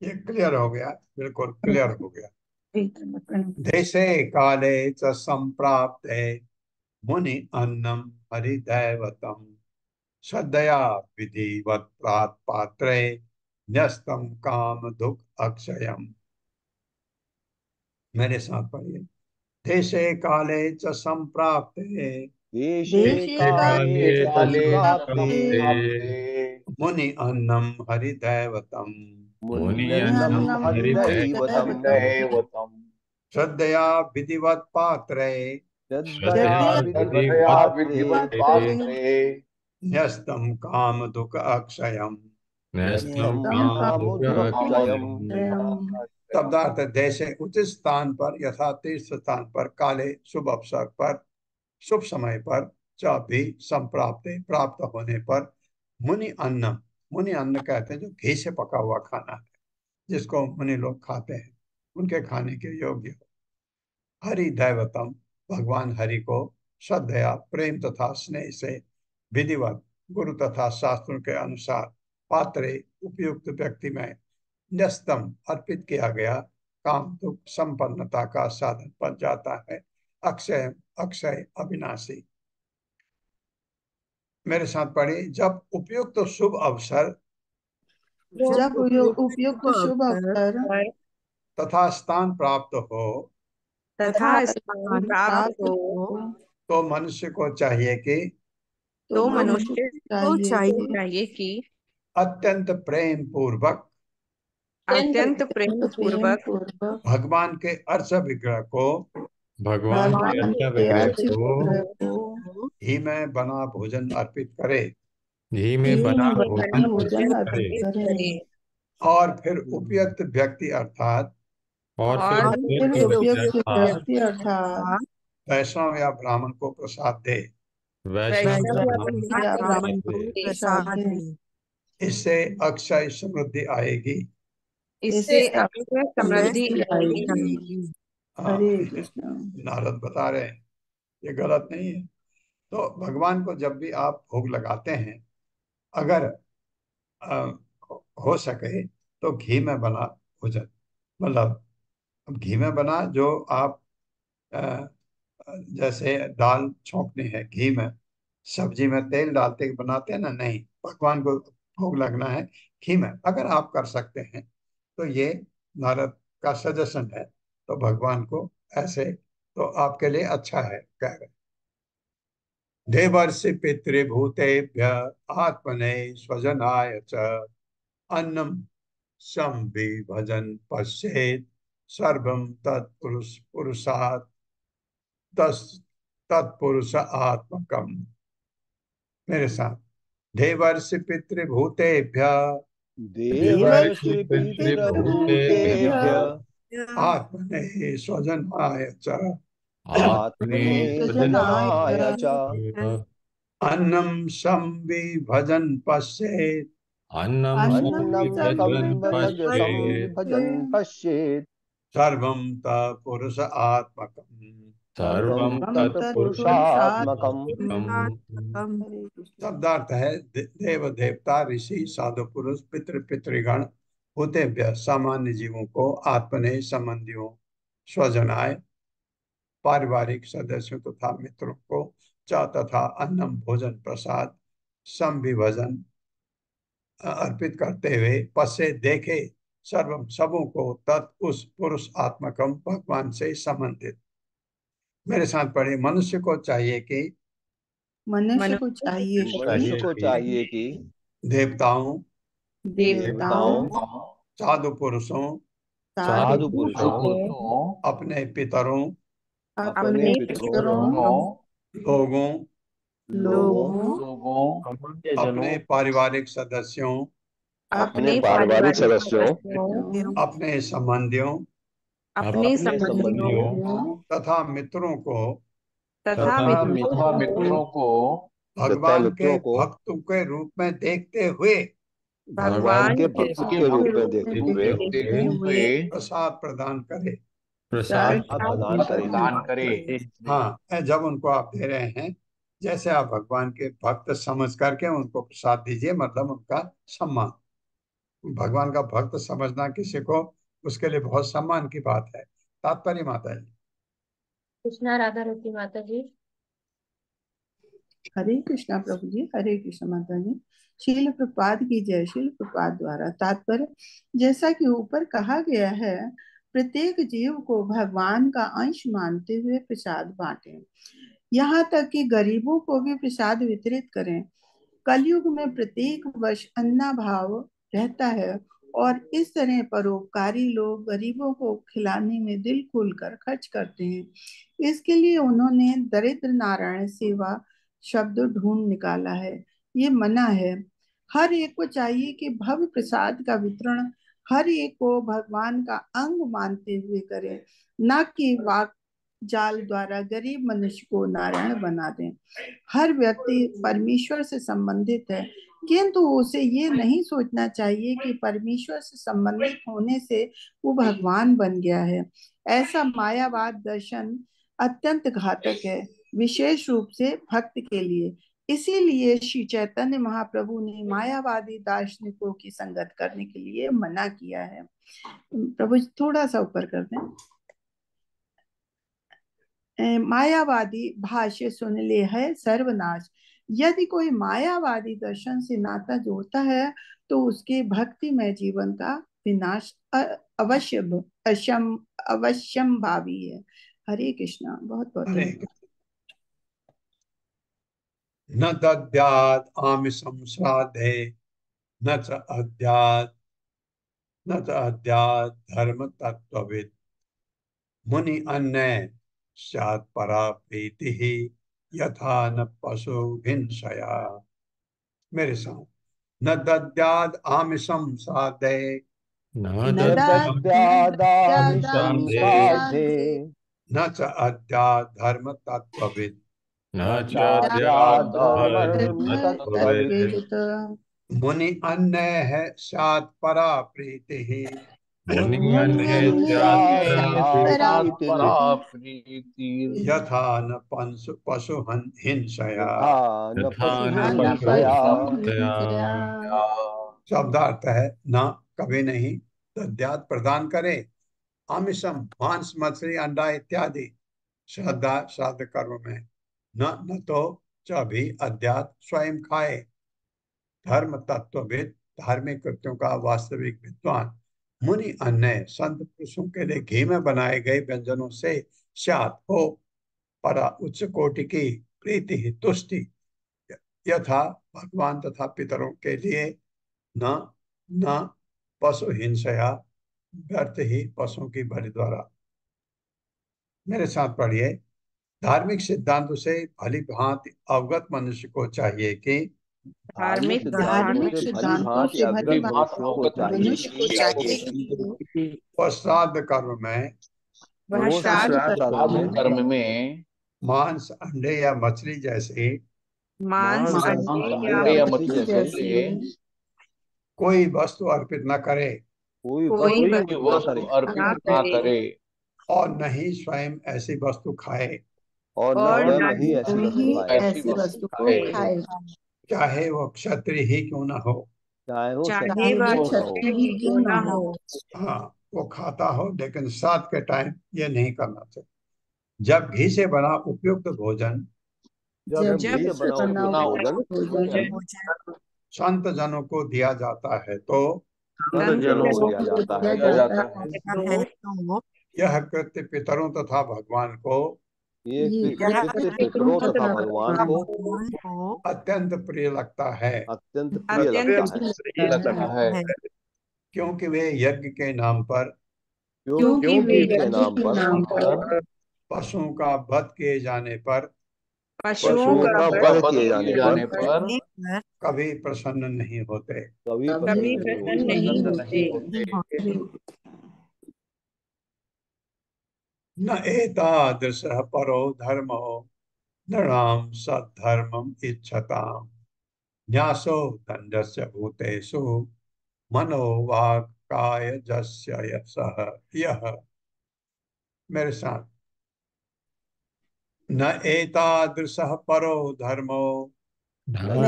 ये क्लियर हो गया, बिल्कुल क्लियर हो गया। प्रणाम। देशे काले च संप्राप्ते मुनि अन्नम हरिदैवतम श्रद्धया विधिवत पात्रे न्यस्तम काम दुख अक्षयम। मेरे साथ पढ़िए। देशे काले च संप्राप्ते देशे काले काले च संप्राप्ते संप्राप्ते मुनि अन्नम हरिदैवतम मुनि मुन्यन्नं अन्नं हरिदैवतं हरिदैवतम् श्रद्धया विधिवत पात्रे श्रद्धया श्रद्धया विधिवत् विधिवत्पात्रे न्यस्तम काम दुख अक्षयम। न्यस्तं न्यस्तं कामोदकक्षयम्। कामोदकक्षयम्। शब्दार्थ जैसे उचित स्थान पर यथा तीर्थ स्थान पर काले शुभ अवसर पर शुभ समय पर च भी संप्राप्त प्राप्त होने पर मुनि अन्न, मुनि अन्न कहते हैं जो घी से पका हुआ खाना है, जिसको मुनि लोग खाते हैं, उनके खाने के योग्य हो। हरि दैवतम, भगवान हरि को श्रद्धया प्रेम तथा स्नेह से विधिवत गुरु तथा शास्त्रों के अनुसार पात्रे उपयुक्त व्यक्ति में न्यस्तम अर्पित किया गया काम दुख संपन्नता का साधन बन जाता है। अक्षय अक्षय अविनाशी। मेरे साथ पढ़े। जब उपयुक्त शुभ अवसर जब उपयुक्त शुभ अवसर तथा स्थान प्राप्त हो तथा स्थान प्राप्त हो तो मनुष्य को चाहिए कि तो मनुष्य को चाहिए कि अत्यंत प्रेम पूर्वक अत्यंत प्रेम पूर्वक भगवान के अर्च विग्रह को भगवान के अच्छा विग्रह को ही में बना भोजन अर्पित करे घी में बना भोजन भोजन अर्पित करे करे और फिर उपयुक्त व्यक्ति अर्थात और फिर और उपयुक्त व्यक्ति अर्थात अर्थात वैष्णव या ब्राह्मण को प्रसाद दे। वैष्णव वैष्णव ब्राह्मण ब्राह्मण को को दे। प्रसाद दे। इससे अक्षय समृद्धि आएगी। इससे अक्षय समृद्धि आएगी। हाँ, नारद बता रहे हैं, ये गलत नहीं है। तो भगवान को जब भी आप भोग लगाते हैं, अगर अ, हो सके तो घी में बना भोजन, मतलब घी में बना जो आप अ, जैसे दाल छौंकनी है घी में, सब्जी में तेल डालते के बनाते हैं ना, नहीं, भगवान को भोग लगना है घी में। अगर आप कर सकते हैं तो ये नारद का सजेशन है, तो भगवान को ऐसे तो आपके लिए अच्छा है, कह रहे। देवर्षि पितृभूतेभ्य आत्मने स्वजनाय च अन्नम शम भजन पश्चेत सर्वम तत्पुरुषात् तस् तत्पुरुष आत्मकम। मेरे साथ, देवर्षि पितृभूतेभ्य देवर्षि पितृभूतेभ्य पितृभूतेभ्य आत्मने स्वजनाय च आत्मने स्वजनाय च अन्नम शम भजन पश्चेत अन्नं अन्नं भजन् पश्येत् भजन् पश्येत् सर्वम तत्पुरुष आत्मकम। सर्वं सर्वं तत्पुरुषात्मकम्। तत्पुरुषात्मकम्। शब्दार्थ है देव देवता ऋषि साधु पुरुष पितृ पितृगण भूतेभ्य सामान्य जीवों को आत्मने संबंधियों स्वजनाय पारिवारिक सदस्यों तथा मित्रों को च तथा अन्नम भोजन प्रसाद संविभजन अर्पित करते हुए पश्चे देखे सर्वम सबों को तत् उस पुरुष आत्मकम भगवान से संबंधित। मेरे साथ पढ़े, मनुष्य को चाहिए कि मनुष्य को चाहिए मनुष्य को चाहिए कि देवताओं देवताओं साधु पुरुषों साधु पुरुषों अपने पितरों अपने पितरों लोगों लोगों अपने पारिवारिक सदस्यों अपने पारिवारिक सदस्यों अपने संबंधियों अपने संबंधियों तथा मित्रों को तथा मित्रों को भगवान के मित्रों को भक्तों के रूप में देखते हुए भगवान के भक्त के रूप में देखते हुए प्रसाद प्रदान करे। प्रसाद प्रदान करे। हाँ, जब उनको आप दे रहे हैं, जैसे आप भगवान के भक्त समझ करके उनको प्रसाद दीजिए, मतलब उनका सम्मान। भगवान का भक्त समझना किसी को, उसके लिए बहुत सम्मान की बात है। तात्पर्य माता जी। कृष्णा राधा रती माता जी। हरे कृष्णा प्रभु जी, हरे कृष्ण माता जी। शील प्रपात की जय। शील प्रपात द्वारा तात्पर्य, जैसा कि ऊपर कहा गया है, प्रत्येक जीव को भगवान का अंश मानते हुए प्रसाद बांटें, यहाँ तक कि गरीबों को भी प्रसाद वितरित करें। कलयुग में प्रत्येक वर्ष अन्ना भाव रहता है और इस तरह परोपकारी लोग गरीबों को खिलाने में दिल खोलकर खर्च करते हैं। इसके लिए उन्होंने दरिद्र नारायण सेवा शब्द ढूंढ निकाला है। ये मना है। हर एक को चाहिए कि भव्य प्रसाद का वितरण हर एक को भगवान का अंग मानते हुए करे, न कि वाक जाल द्वारा गरीब मनुष्य को नारायण बना दें। हर व्यक्ति परमेश्वर से संबंधित है, किंतु उसे ये नहीं सोचना चाहिए कि परमेश्वर से संबंधित होने से वो भगवान बन गया है। ऐसा मायावाद दर्शन अत्यंत घातक है, विशेष रूप से भक्त के लिए। इसीलिए श्री चैतन्य महाप्रभु ने मायावादी दार्शनिकों की संगत करने के लिए मना किया है। प्रभु थोड़ा सा ऊपर कर दें। मायावादी भाष्य सुन ले है सर्वनाश। यदि कोई मायावादी दर्शन से नाता जोड़ता है तो उसके भक्तिमय जीवन का विनाश अवश्यम भावी है। हरे कृष्णा। बहुत बहुत धन्यवाद। न दद्यात् आमिषं श्राद्धे न च अद्यात् धर्म तत्त्ववित् मुनि अन्य स्यात् परा प्रीतिः यथा न पशु हिंसया। मेरे साथ, न दद्यात् आमिषं श्राद्धे न दद्यादामिषं श्राद्धे न च अद्यात् धर्म तत्त्ववित् न तत्वेदित मुनि अन्य है स्यात् परा प्रीतिः यथा न पशु हिंसया। शब्दार्थ है, न कभी नहीं दद्यात् प्रदान करे, आमिषम मांस मछली अंडा इत्यादि श्राद्ध कर्म में, न तो च भी अद्यात् स्वयं खाए। धर्म तत्वविद धार्मिक कृत्यों का वास्तविक विद्वान मुनि अन्य संत पुरुषों के लिए घी में बनाए गए व्यंजनों से स्यात् हो परा उच्च कोटि की प्रीति तुष्टि यथा भगवान तथा पितरों के लिए न न पशु हिंसया व्यर्थ ही पशुओं की बलि द्वारा। मेरे साथ पढ़िए। धार्मिक सिद्धांतों से भली भांति अवगत मनुष्य को चाहिए कि धार्मिक सिद्धांतों से भली भांति अवगत मनुष्यों को चाहिए कि वह श्राद्ध कर्म में वो श्राद्ध कर्म में मांस अंडे या मछली जैसे मांस अंडे या मछली जैसे कोई वस्तु अर्पित न करे कोई वस्तु अर्पित ना करे और न ही स्वयं ऐसी वस्तु खाए और न स्वयं ही ऐसी वस्तु खाए चाहे वो क्षत्रिय ही क्यों न हो। चाहे वो चाहे वह क्षत्रिय ही क्यों न हो। हाँ, वो खाता हो लेकिन श्राद्ध के टाइम ये नहीं करना चाहिए। जब घी से बना उपयुक्त भोजन जब घी से बना भोजन संत जनों को दिया जाता है तो संत जनों को दिया जाता है यह कृत्य पितरों तथा भगवान को ये कृत्य पितरों तथा भगवान को अत्यंत प्रिय लगता है अत्यंत प्रिय लगता है क्योंकि वे यज्ञ के नाम पर क्योंकि वे के नाम पर पशुओं का वध किए जाने पर पशुओं का वध किए जाने पर कभी प्रसन्न नहीं होते। कभी प्रसन्न नहीं होते। न एतादृशः परो धर्मो नृणां सद्धर्मम् इच्छताम् न्यासो दण्डस्य भूतेषु मनो वाक् कायजस्य यशः यः। मेरे साथ। न एतादृशः परो धर्मो धर्मो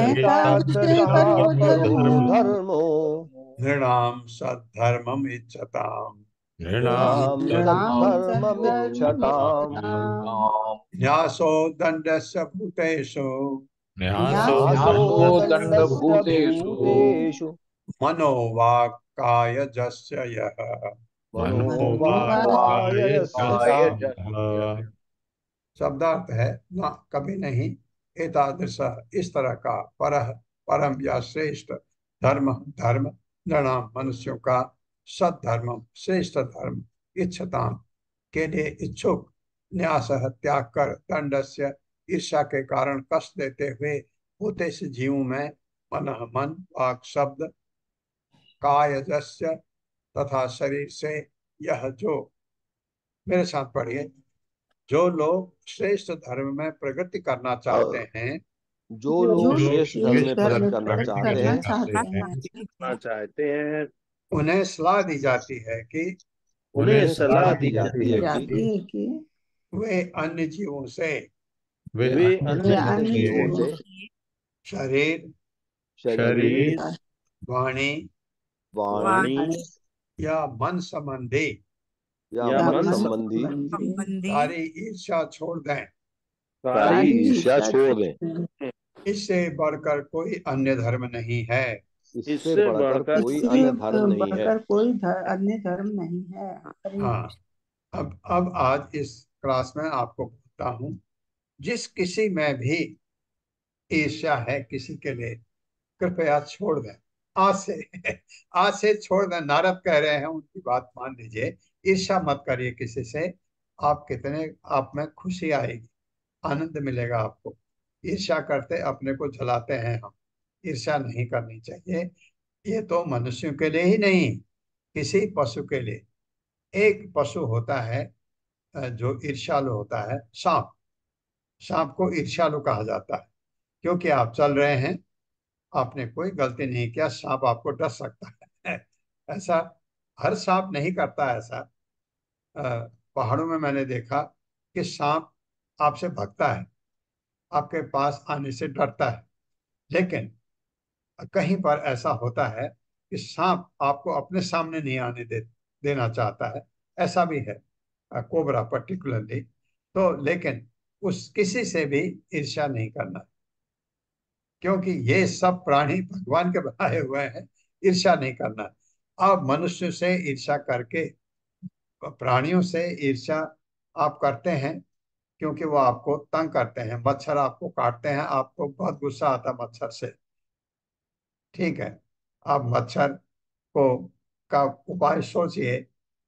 नृणां सद्धर्मम् इच्छताम् न्यासो दण्डस्य भूतेषु मनो वाक् कायजस्य यः। शब्दार्थ है न कभी नहीं एतादृश इस तरह का परम या श्रेष्ठ धर्म नृणाम मनुष्यों का सद्धर्म श्रेष्ठ धर्म इच्छताम के लिए इच्छुक न्यास त्याग कर दंडस्य ईर्ष्या के कारण कष्ट देते हुए होते से जीवों में मन वाक शब्द कायजस्य तथा शरीर से यह जो। मेरे साथ पढ़िए। जो लोग श्रेष्ठ धर्म में प्रगति करना चाहते हैं जो लोग श्रेष्ठ धर्म में प्रगति करना चाहते हैं उन्हें सलाह दी जाती है कि उन्हें सलाह दी जाती है कि वे अन्य जीवों से शरीर वाणी या मन संबंधी सारी ईर्ष्या छोड़ दें इससे बढ़कर कोई अन्य धर्म नहीं है। इससे बढ़कर कोई अन्य धर्म नहीं है। कोई अन्य धर्म नहीं है। हाँ, अब आज इस क्लास में आपको बताता हूँ जिस किसी में भी ईर्ष्या है किसी के लिए कृपया छोड़ दें आज से छोड़ दें। नारद कह रहे हैं उनकी बात मान लीजिए। ईर्ष्या मत करिए किसी से। आप में खुशी आएगी, आनंद मिलेगा आपको। ईर्ष्या करते अपने को जलाते हैं हम। ईर्ष्या नहीं करनी चाहिए। ये तो मनुष्यों के लिए ही नहीं, किसी पशु के लिए। एक पशु होता है जो ईर्ष्यालु होता है, सांप। सांप को ईर्ष्यालु कहा जाता है क्योंकि आप चल रहे हैं, आपने कोई गलती नहीं किया, सांप आपको डस सकता है। ऐसा हर सांप नहीं करता। ऐसा पहाड़ों में मैंने देखा कि सांप आपसे भागता है, आपके पास आने से डरता है। लेकिन कहीं पर ऐसा होता है कि सांप आपको अपने सामने नहीं आने देना चाहता है। ऐसा भी है, कोबरा पर्टिकुलरली। तो लेकिन उस किसी से भी ईर्ष्या नहीं करना क्योंकि ये सब प्राणी भगवान के बनाए हुए हैं। ईर्ष्या नहीं करना। आप मनुष्य से ईर्ष्या करके, प्राणियों से ईर्ष्या आप करते हैं क्योंकि वो आपको तंग करते हैं, मच्छर आपको काटते हैं, आपको बहुत गुस्सा आता है मच्छर से। ठीक है, आप मच्छर को का उपाय सोचिए।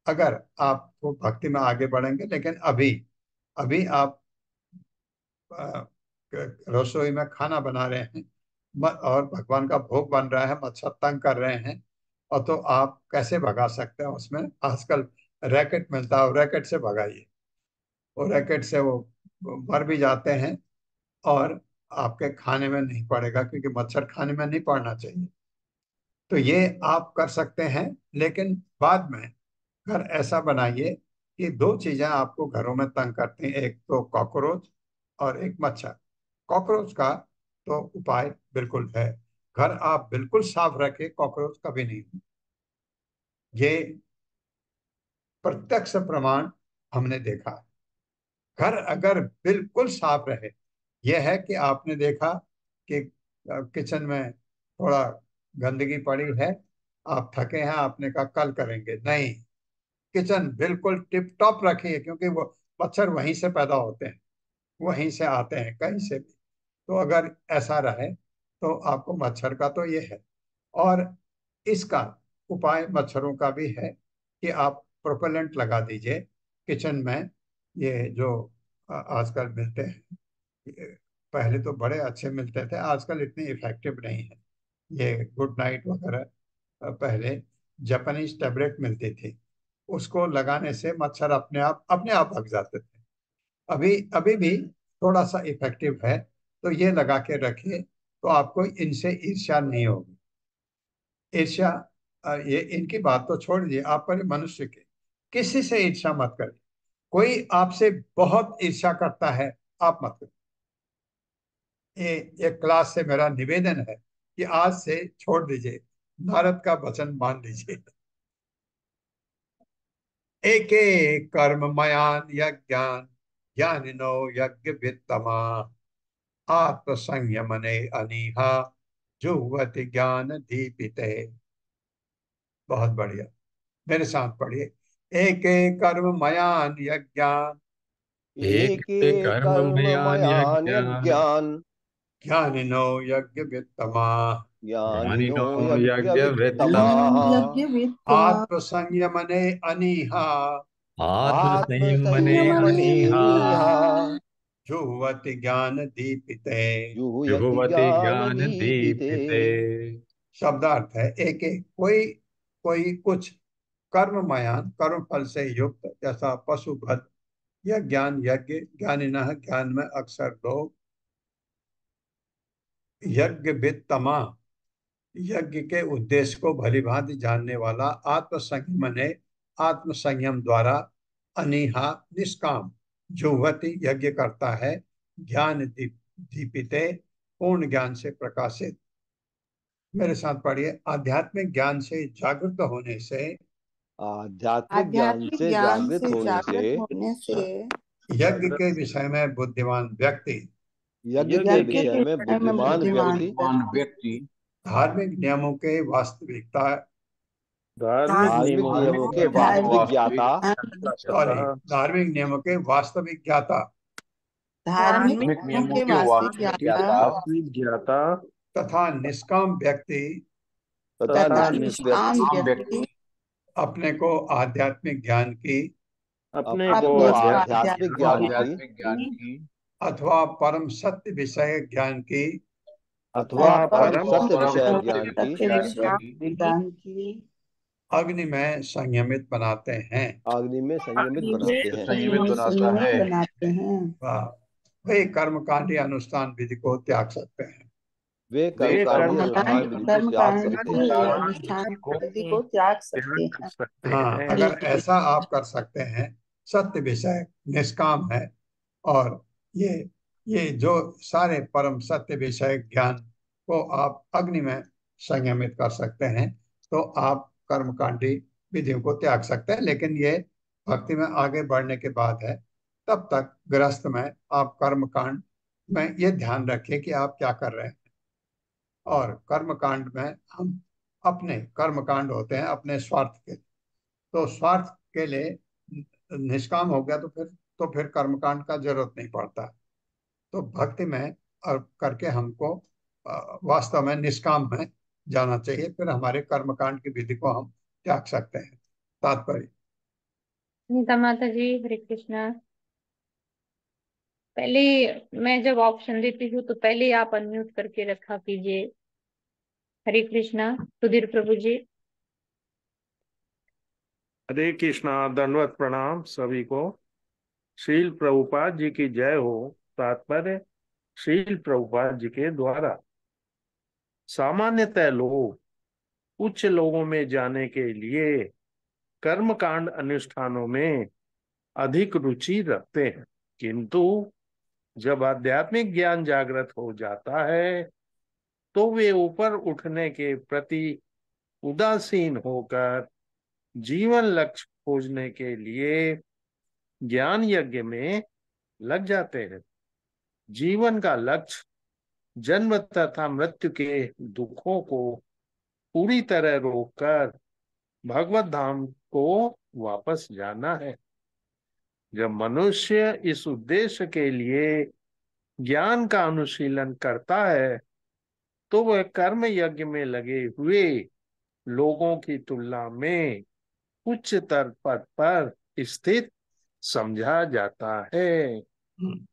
अगर आप वो भक्ति में आगे बढ़ेंगे, लेकिन अभी अभी आप अ, रसोई में खाना बना रहे हैं और भगवान का भोग बन रहा है, मच्छर तंग कर रहे हैं, और तो आप कैसे भगा सकते हैं? उसमें आजकल रैकेट मिलता है, रैकेट से भगाइए। वो रैकेट से वो मर भी जाते हैं और आपके खाने में नहीं पड़ेगा, क्योंकि मच्छर खाने में नहीं पड़ना चाहिए। तो ये आप कर सकते हैं, लेकिन बाद में घर ऐसा बनाइए कि दो चीजें आपको घरों में तंग करती हैं, एक तो कॉकरोच और एक मच्छर। कॉकरोच का तो उपाय बिल्कुल है, घर आप बिल्कुल साफ रखें, कॉकरोच कभी नहीं हो। ये प्रत्यक्ष प्रमाण हमने देखा है। घर अगर बिल्कुल साफ रहे, यह है कि आपने देखा कि किचन में थोड़ा गंदगी पड़ी है, आप थके हैं, आपने कहा कल करेंगे, नहीं, किचन बिल्कुल टिप टॉप रखिए, क्योंकि वो मच्छर वहीं से पैदा होते हैं, वहीं से आते हैं, कहीं से भी। तो अगर ऐसा रहे तो आपको मच्छर का तो ये है। और इसका उपाय मच्छरों का भी है कि आप प्रोपेलेंट लगा दीजिए किचन में। ये जो आजकल मिलते हैं, ये पहले तो बड़े अच्छे मिलते थे, आजकल इतने इफेक्टिव नहीं है। ये गुड नाइट वगैरह पहले जापानीज टैबलेट मिलती थी, उसको लगाने से मच्छर अपने आप भाग जाते थे। अभी अभी भी थोड़ा सा इफेक्टिव है, तो ये लगा के रखिए, तो आपको इनसे ईर्ष्या नहीं होगी। ईर्ष्या ये इनकी बात तो छोड़ दीजिए, आप पर मनुष्य के किसी से ईर्ष्या मत करिए। कोई आपसे बहुत ईर्ष्या करता है, आप मत करिए। ये क्लास से मेरा निवेदन है कि आज से छोड़ दीजिए, नारद का वचन मान लीजिए। एके कर्म मयान यज्ञान ज्ञानिनो यज्ञ वित्तमा आत्म संयमने अनीहा जुह्वति ज्ञान दीपिते। बहुत बढ़िया, मेरे साथ पढ़िए। एके कर्म मयान यज्ञान एक कर्ममयान कर्ममयान यज्ञान यज्ञान ज्ञानिनो यज्ञ वित्तमा ज्ञानिनो ज्ञानिनो यज्ञवित्तमाः यज्ञवित्तमाः आत्म संयमने अनीहा आत्मसंयमने अनीहा आत्मसंयमनेऽनिह जुह्वति ज्ञान दीपिते। जुहुयति जुहुवति ज्ञानदीपिते। ज्ञानदीपिते। शब्दार्थ है एक एक, कोई कोई कुछ कर्ममयान, कर्म फल से युक्त, जैसा पशुवध, यह ज्ञान यज्ञ, ज्ञानिनः ज्ञान में अक्सर लोग, यज्ञ वित्तमा, यज्ञ के उद्देश्य को भलीभांति जानने वाला, आत्म संयम ने, आत्म संयम द्वारा, अनीहा निष्काम, जुह्वति यज्ञ करता है, ज्ञान दीपिते पूर्ण ज्ञान से प्रकाशित। मेरे साथ पढ़िए। आध्यात्मिक ज्ञान से जागृत होने से, आध्यात्मिक ज्ञान आध्यात्मिक से ज्ञान जागृत से होने से जागृत होने से यज्ञ के विषय में बुद्धिमान व्यक्ति यज्ञ के यज्ञ विषय के में विषय में बुद्धिमान बुद्धिमान व्यक्ति व्यक्ति धार्मिक नियमों के वास्तविकता, धार्मिक धार्मिक नियमों नियमों के धार्मिक वास्तविक ज्ञाता सॉरी, धार्मिक नियमों के वास्तविक ज्ञाता धार्मिक धार्मिक नियमों नियमों के के वास्तविक वास्तविक ज्ञाता वास्तविक ज्ञाता तथा निष्काम व्यक्ति तथा तथा निष्काम निष्काम व्यक्ति व्यक्ति अपने को आध्यात्मिक ज्ञान की अपने को अपने अपने को को आध्यात्मिक आध्यात्मिक ज्ञान की आध्यात्मिक अथवा परम सत्य विषय ज्ञान की अथवा अथवा परम परम सत्य विषय परम ज्ञान की सत्य विषय ज्ञान की अग्नि में संयमित बनाते हैं। अग्नि में संयमित बनाते हैं। संयमित बनाते हैं। वाह, वे कर्मकांडी अनुष्ठान विधि को त्याग सकते हैं। वे वे कर्मकांडी अनुष्ठान विधि को त्याग कर्मकांड सकते की हैं। अनुष्ठान विधि को त्याग सकते त्याग कर हैं। सकते हाँ, हैं। अगर ऐसा आप कर सकते हैं, सत्य विषय निष्काम है, और ये ये जो सारे परम सत्य विषय ज्ञान को आप अग्नि में संयमित कर सकते हैं, तो आप कर्मकांडी विधियों को त्याग सकते हैं। लेकिन ये भक्ति में आगे बढ़ने के बाद है। तब तक गृहस्थ में आप कर्मकांड में ये ध्यान रखिए कि आप क्या कर रहे हैं। और कर्मकांड में हम अपने कर्मकांड होते हैं अपने स्वार्थ के, तो स्वार्थ के लिए निष्काम हो गया तो फिर तो फिर कर्मकांड का जरूरत नहीं पड़ता। तो भक्ति में और करके हमको वास्तव में निष्काम में जाना चाहिए, फिर हमारे कर्मकांड की विधि को हम त्याग सकते हैं। तात्पर्य। नीता माता जी, हरे कृष्णा। पहले मैं जब ऑप्शन देती हूँ तो पहले आप अनम्यूट करके रखा कीजिए। हरे कृष्णा। सुधीर प्रभु जी। हरे कृष्णा, दंडवत प्रणाम सभी को। श्रील प्रभुपाद जी की जय हो। तात्पर्य, श्रील प्रभुपाद जी के द्वारा सामान्यतः लोग उच्च लोगों में जाने के लिए कर्मकांड अनुष्ठानों में अधिक रुचि रखते हैं, किंतु जब आध्यात्मिक ज्ञान जागृत हो जाता है तो वे ऊपर उठने के प्रति उदासीन होकर जीवन लक्ष्य खोजने के लिए ज्ञान यज्ञ में लग जाते हैं। जीवन का लक्ष्य जन्म तथा मृत्यु के दुखों को पूरी तरह रोककर भगवत धाम को वापस जाना है। जब मनुष्य इस उद्देश्य के लिए ज्ञान का अनुशीलन करता है तो वह कर्म यज्ञ में लगे हुए लोगों की तुलना में उच्चतर पद पर स्थित समझा जाता है।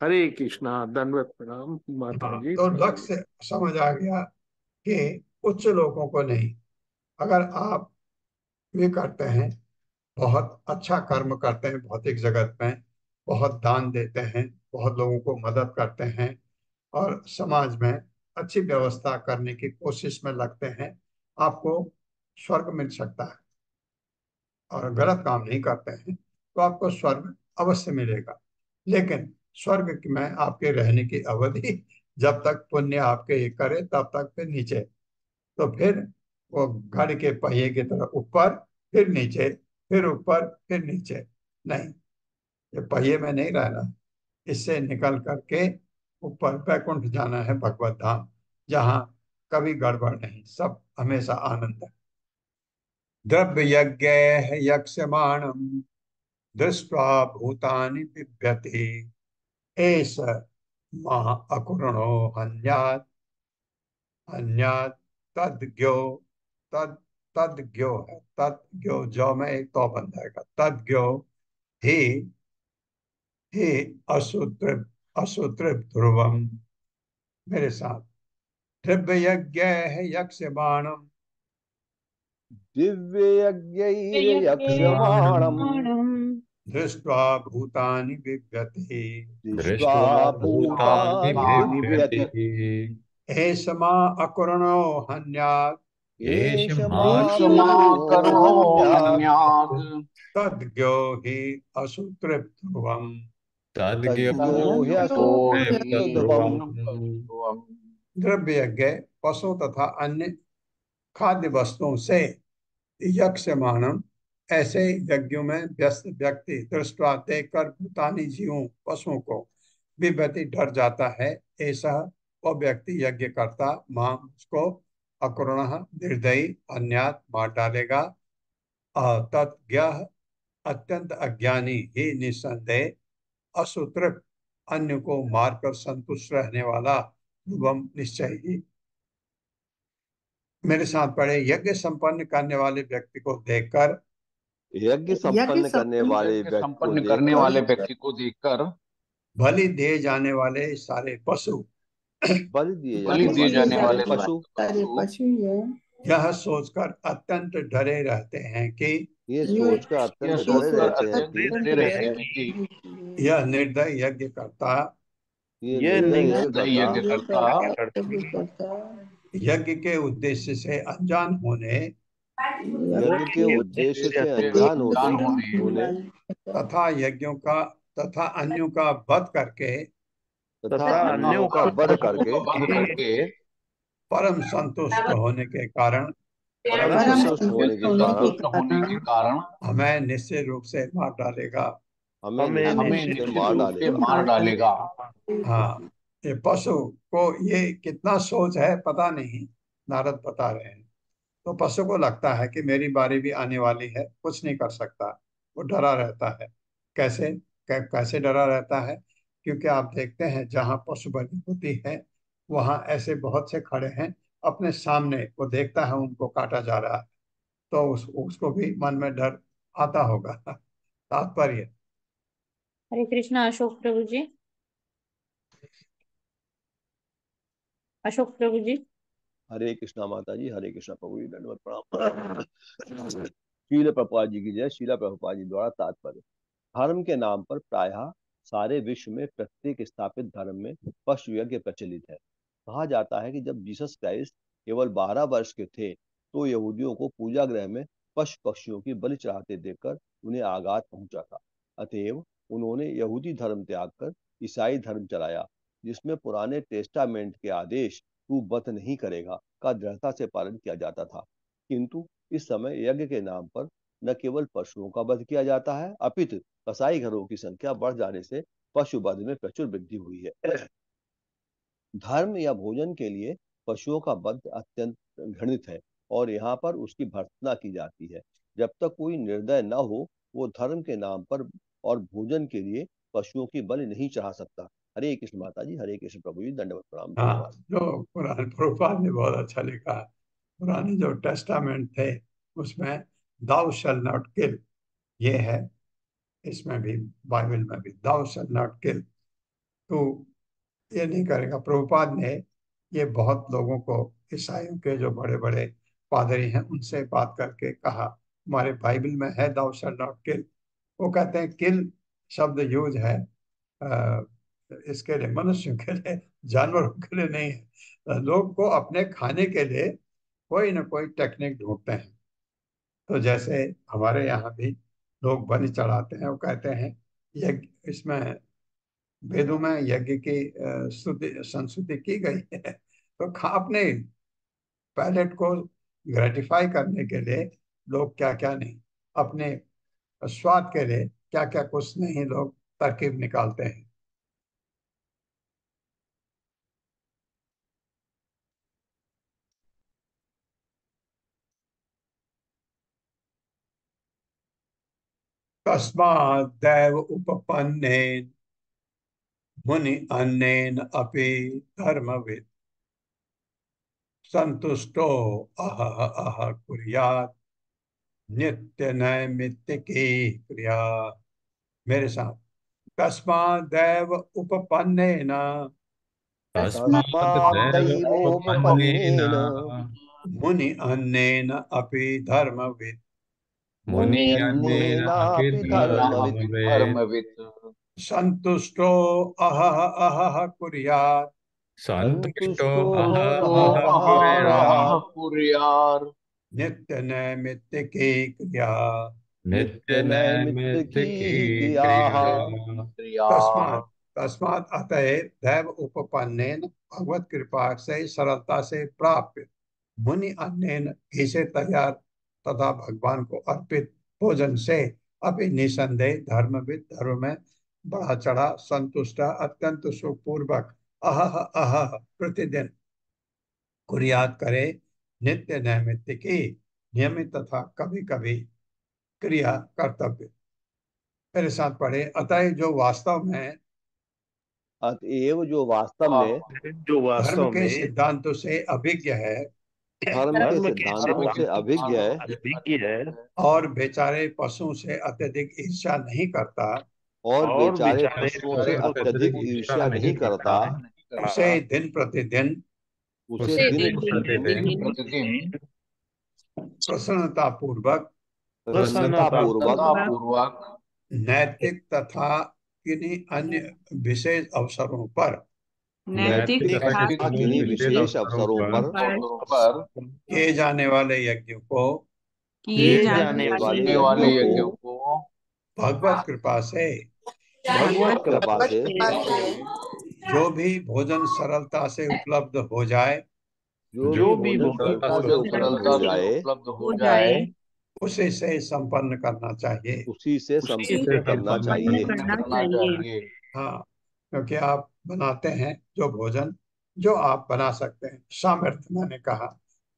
हरे कृष्णा, दंडवत प्रणाम माता जी। तो लक्ष्य समझ आ गया कि उच्च लोगों को नहीं। अगर आप ये करते हैं, बहुत अच्छा कर्म करते हैं भौतिक जगत में, बहुत दान देते हैं, बहुत लोगों को मदद करते हैं और समाज में अच्छी व्यवस्था करने की कोशिश में लगते हैं, आपको स्वर्ग मिल सकता है। और गलत काम नहीं करते हैं तो आपको स्वर्ग अवश्य मिलेगा। लेकिन स्वर्ग में आपके रहने की अवधि जब तक पुण्य आपके ये करे तब तक फिर नीचे। तो फिर वो गाड़ी के पहिए की तरह ऊपर फिर नीचे, फिर ऊपर फिर नीचे। नहीं, ये पहिए में नहीं रहना। इससे निकल करके ऊपर बैकुंठ जाना है, भगवत धाम, जहाँ कभी गड़बड़ नहीं, सब हमेशा आनंद है। द्रव्य यज्ञ यक्षमाणम दृष्ट्वा भूतानि बिभ्यति एष महा अकुरणो हन्यात् हन्यात् तद्ज्ञो तद तद्ज्ञो है, तद्ज्ञो जो में एक तो बन जाएगा, तद्ज्ञो ही ही असूत्र असूत्र ध्रुवम। मेरे साथ। द्रव्य यज्ञ है यक्ष बाणम दिव्य यज्ञैर्यक्षमाणम् दृष्ट्वा भूतानि बिभ्यति दृष्ट्वा दृष्ट्वा भूतानि भूतानि बिभ्यति बिभ्यति एषमा अकुरणो हन्यात् एष एष मा करुणो हन्यात् तद्ज्ञो हि असूत्र ध्रुवम। तद्यो तद्यो ह्यसुतृप्तध्रुवम्। ध्रुवम्। द्रव्य यज्ञ पशु तथा अन्य खाद्य वस्तुओं से यक्षमाणम ऐसे यज्ञों में व्यस्त व्यक्ति दृष्टवा देखकर भूतानी जीवों पशुओं को विभ्यति डर जाता है। ऐसा वह व्यक्ति यज्ञ करता मां उसको अकुर्ण निर्दयी अन्यात मार डालेगा। तज्ञ अत्यंत अज्ञानी ही निस्संदेह असूत्र अन्य को मारकर संतुष्ट रहने वाला ध्रुवम निश्चय ही। मेरे साथ पढ़े, यज्ञ संपन्न करने वाले व्यक्ति को देखकर यज्ञ संपन्न करने वाले यज्ञ व्यक्ति को संपन्न करने वाले देखकर व्यक्ति को देखकर बलि दिए जाने वाले सारे पशु बलि दिए बलि दिए जाने जाने वाले वाले सारे पशु सारे पशु पशु ये यह सोचकर अत्यंत डरे रहते हैं कि ये ये सोचकर यह अत्यंत डरे सोचकर रहते हैं अत्यंत कि डरे रहते हैं कि यह निर्दय यज्ञ करता ये ये निर्दय यज्ञ निर्दयी करता यज्ञ करता यज्ञ के उद्देश्य से अनजान होने यज्ञ के उद्देश्य से अनजान अनजान होने तथा यज्ञों का तथा अन्यों का वध करके तथा तथा अन्यों अन्यों का का वध अन्यों करके का वध करके परम संतुष्ट होने के कारण परम परम संतुष्ट होने के कारण संतुष्ट होने के कारण हमें निश्चय रूप से मार डालेगा। हमें हमें निश्चित हमें रूप से निश्चित मार रूप से डालेगा। मार डालेगा। हाँ, ये पशु को ये कितना सोच है पता नहीं, नारद बता रहे हैं। तो पशु को लगता है कि मेरी बारी भी आने वाली है, कुछ नहीं कर सकता, वो डरा रहता है। कैसे? कैसे डरा रहता है? क्योंकि आप देखते हैं जहाँ पशु बलि होती है वहां ऐसे बहुत से खड़े हैं, अपने सामने वो देखता है उनको काटा जा रहा है, तो उसको भी मन में डर आता होगा। तात्पर्य। हरे कृष्णा अशोक प्रभु जी। अशोक प्रभु जी। हरे कृष्णा माता जी, हरे कृष्णा प्रभु जी, दंडवत प्रणाम। शील प्रभुपाद जी की जय। शीला प्रभुपाद जी द्वारा तात्पर्य। धर्म के नाम पर प्रायः सारे विश्व में प्रत्येक स्थापित धर्म में पशु यज्ञ प्रचलित है। कहा जाता है कि जब जीसस क्राइस्ट केवल 12 वर्ष के थे तो यहूदियों को पूजा गृह में पशु पक्षियों की बलि चढ़ाते देखकर उन्हें आघात पहुंचा था। अतएव उन्होंने यहूदी धर्म त्याग कर ईसाई धर्म चलाया, जिसमें पुराने टेस्टामेंट के आदेश तू वध नहीं करेगा का दृढ़ता से पालन किया जाता था। किंतु इस समय यज्ञ के नाम पर न केवल पशुओं का वध किया जाता है, अपितु कसाई घरों की संख्या बढ़ जाने से पशु वध में प्रचुर वृद्धि हुई है। धर्म या भोजन के लिए पशुओं का वध अत्यंत घृणित है और यहाँ पर उसकी भर्त्सना की जाती है। जब तक कोई निर्दय न हो वो धर्म के नाम पर और भोजन के लिए पशुओं की बलि नहीं चढ़ा सकता। हरे कृष्ण माता जी, हरे कृष्ण प्रभु जी, दंडवत प्रणाम, हाँ, धन्यवाद। जो पुराने प्रभुपाद ने बहुत अच्छा लिखा है। पुराने जो टेस्टामेंट थे उसमें दाउ शैल नॉट किल, ये है। इसमें भी, बाइबल में भी दाउ शैल नॉट किल, तो ये नहीं करेगा। प्रभुपाद ने ये बहुत लोगों को, ईसाइयों के जो बड़े बड़े पादरी हैं उनसे बात करके कहा, हमारे बाइबल में है दाउ शैल नॉट किल। वो कहते हैं किल शब्द यूज है अ, इसके लिए, मनुष्यों के लिए, जानवरों के लिए नहीं है। लोग को अपने खाने के लिए कोई ना कोई टेक्निक ढूंढते हैं। तो जैसे हमारे यहाँ भी लोग बलि चढ़ाते हैं, वो कहते हैं यज्ञ, इसमें वेदों में यज्ञ की संस्तुति की गई है, तो अपने पैलेट को ग्रेटिफाई करने के लिए लोग क्या क्या नहीं, अपने स्वाद के लिए क्या क्या कुछ नहीं लोग तरकीब निकालते हैं। तस्मात् दैव उपपन्नेन मुनि अन्नेन अपि धर्मविद संतुष्टो अह अह कुर्यात् नित्य नैमित्तिकी क्रिया। मेरे साथ। तस्मात् दैव उपपन्नेन तस्मात् दैव उपपन्नेन तस्माद्दैवोपपन्नेन मुनि अन्नेन अपि धर्मविद मुनि अन्नेन अपि अन्नेनापि धर्मवित् धर्मवेत् धर्मवित् संतुष्टो अहह अहह कुर्यात् सन्तुष्टो संतुष्टो अहः तो अहः अहः अहः अहह कुर्यात् कुर्यात् कुर्यात् नित्य नैमित्तिकी क्रिया। नित्यनैमित्तिकी नित्यनैमित्तिकी क्रियाः। क्रिया। क्रियाः। तस्मात् तस्मात् अतएव दैव उपपन्नेन, भगवत कृपा से सरलता से प्राप्त, मुनि अन्नेन घी से तैयार तथा भगवान को अर्पित भोजन से अपनी निसंदेह धर्मविद धर्म में बढ़ा चढ़ा संतुष्ट अत्यंत सुखपूर्वक अहह अहह प्रतिदिन कुरियात करे, नित्य नैमित्तिकी नियमित तथा कभी कभी क्रिया कर्तव्य। मेरे साथ पढ़े। अतः जो वास्तव में अतएव जो वास्तव में जो धर्म वास्तव के में सिद्धांतों से अभिज्ञ है धर्म के धर्म के सिद्धांतों से अभिज्ञ सिद्धांतों है से अभिज्ञ है और बेचारे पशु से अत्यधिक ईर्ष्या नहीं करता, और और बेचारे बेचारे पशुओं से पशुओं अत्यधिक अत्यधिक ईर्ष्या ईर्ष्या नहीं नहीं करता, करता, उसे दिन प्रतिदिन उसे उसे दिन दिन प्रतिदिन प्रतिदिन प्रतिदिन प्रसन्नता पूर्वक प्रसन्नता प्रसन्नता पूर्वक पूर्वक नैतिक तथा किन्हीं अन्य विशेष अवसरों पर नैतिक नैतिक नैतिक तथा तथा तथा किन्हीं किन्हीं विशेष विशेष अवसरों अवसरों पर पर अवसरों पर किए जाने वाले यज्ञों को किए किए किए जाने जाने जाने वाले वाले होने वाले वाले यज्ञों को यज्ञों को भगवत कृपा से भगवत कृपा से जो भी भोजन सरलता से उपलब्ध हो जाए, जो जो भी जो भी भोजन भोजन सरलता से भोजन उपलब्ध सरलता हो से जाए उपलब्ध हो जाए उसी से संपन्न करना चाहिए। उसी से उसी से संपन्न करना संपन्न चाहिए। करना संपन्न चाहिए। करना चाहिए। हाँ, क्योंकि आप बनाते हैं जो भोजन जो आप बना सकते हैं, सामर्थ्य मैंने कहा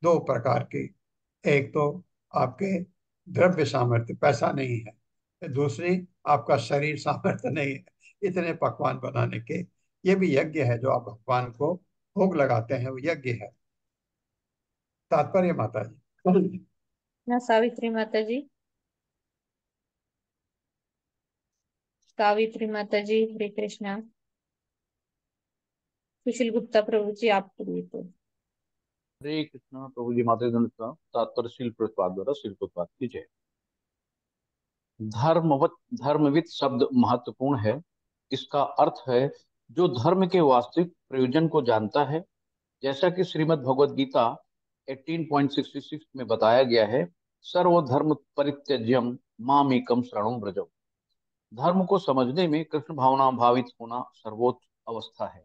दो प्रकार की। एक तो आपके द्रव्य सामर्थ्य, पैसा नहीं है, दूसरी, आपका शरीर सामर्थ्य नहीं है इतने पकवान बनाने के। ये भी यज्ञ है, जो आप भगवान को भोग लगाते हैं, वो यज्ञ है। तात्पर्य माता जी। ना सावित्री माता जी, सावित्री माता जी, हरे कृष्णा। सुशील गुप्ता प्रभु जी, आप पढ़िए तो। हरे कृष्णा प्रभु जी, माता दंड का तात्पर्य शील प्रपात द्वारा शील प्रपात की जय। धर्मवत धर्मविद शब्द महत्वपूर्ण है। इसका अर्थ है जो धर्म के वास्तविक प्रयोजन को जानता है। जैसा कि श्रीमद् भगवद गीता 18.66 में बताया गया है, सर्वधर्म परित्यज्यम मामेकम शरणं व्रज। धर्म को समझने में कृष्ण भावना भावित होना सर्वोच्च अवस्था है।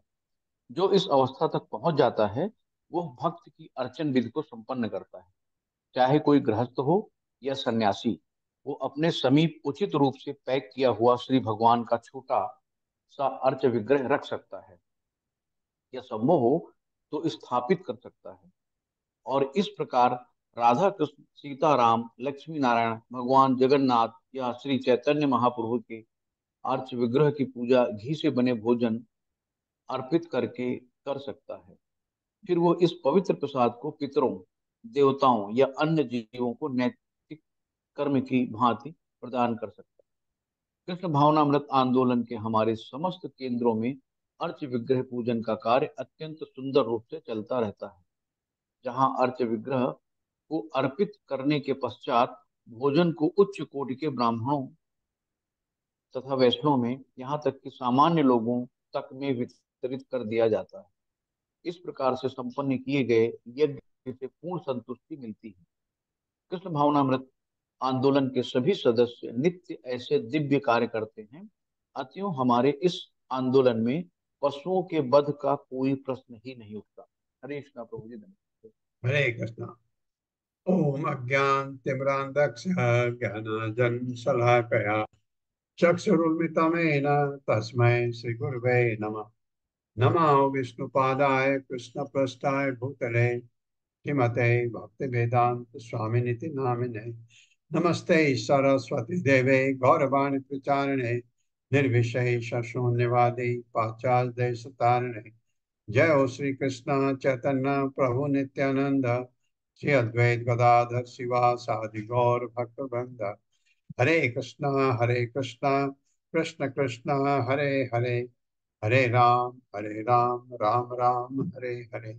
जो इस अवस्था तक पहुंच जाता है वह भक्त की अर्चन विधि को संपन्न करता है। चाहे कोई गृहस्थ हो या सन्यासी, वो अपने समीप उचित रूप से पैक किया हुआ श्री भगवान का छोटा सा अर्च विग्रह रख सकता है या संभव हो तो स्थापित कर सकता है। और इस प्रकार राधा कृष्ण, सीताराम, लक्ष्मी नारायण, भगवान जगन्नाथ या श्री चैतन्य महाप्रभु के अर्च विग्रह की पूजा घी से बने भोजन अर्पित करके कर सकता है। फिर वो इस पवित्र प्रसाद को पितरों, देवताओं या अन्य जीवों को नैतिक कर्म की भांति प्रदान कर सकता है। कृष्ण भावनामृत आंदोलन के हमारे समस्त केंद्रों में अर्च विग्रह पूजन का कार्य अत्यंत सुंदर रूप से चलता रहता है। जहां अर्च विग्रह को अर्पित करने के पश्चात भोजन को उच्च कोटि के ब्राह्मणों तथा वैष्णव में, यहाँ तक कि सामान्य लोगों तक में वितरित कर दिया जाता है। इस प्रकार से संपन्न किए गए यज्ञ से पूर्ण संतुष्टि मिलती है। कृष्ण भावनामृत आंदोलन के सभी सदस्य नित्य ऐसे दिव्य कार्य करते हैं। अतएव हमारे इस आंदोलन में पशुओं के वध का कोई प्रश्न ही नहीं उठता। हरे कृष्णा प्रभु जी, धन्यवाद। हरे कृष्णा। ओम अज्ञानतिमिरान्धस्य ज्ञानाञ्जनशलाकया चक्षुरुन्मिलितं तस्मै श्रीगुरवे नमः। नमो विष्णुपादाय कृष्णप्रेष्ठाय भूतले श्रीमते भक्तिवेदांत स्वामिनिति नामिने। नमस्ते सरस्वती देवे गौरवाणी प्रचारिणे निर्विशेष शून्यवादी पाश्चात्य देशतारिणे। जय हो श्री कृष्ण चैतन्य प्रभु नित्यानंद श्री अद्वैत गदाधर शिवासादि गौर भक्तवृंद। हरे कृष्णा कृष्ण कृष्ण हरे हरे, हरे राम राम राम हरे हरे।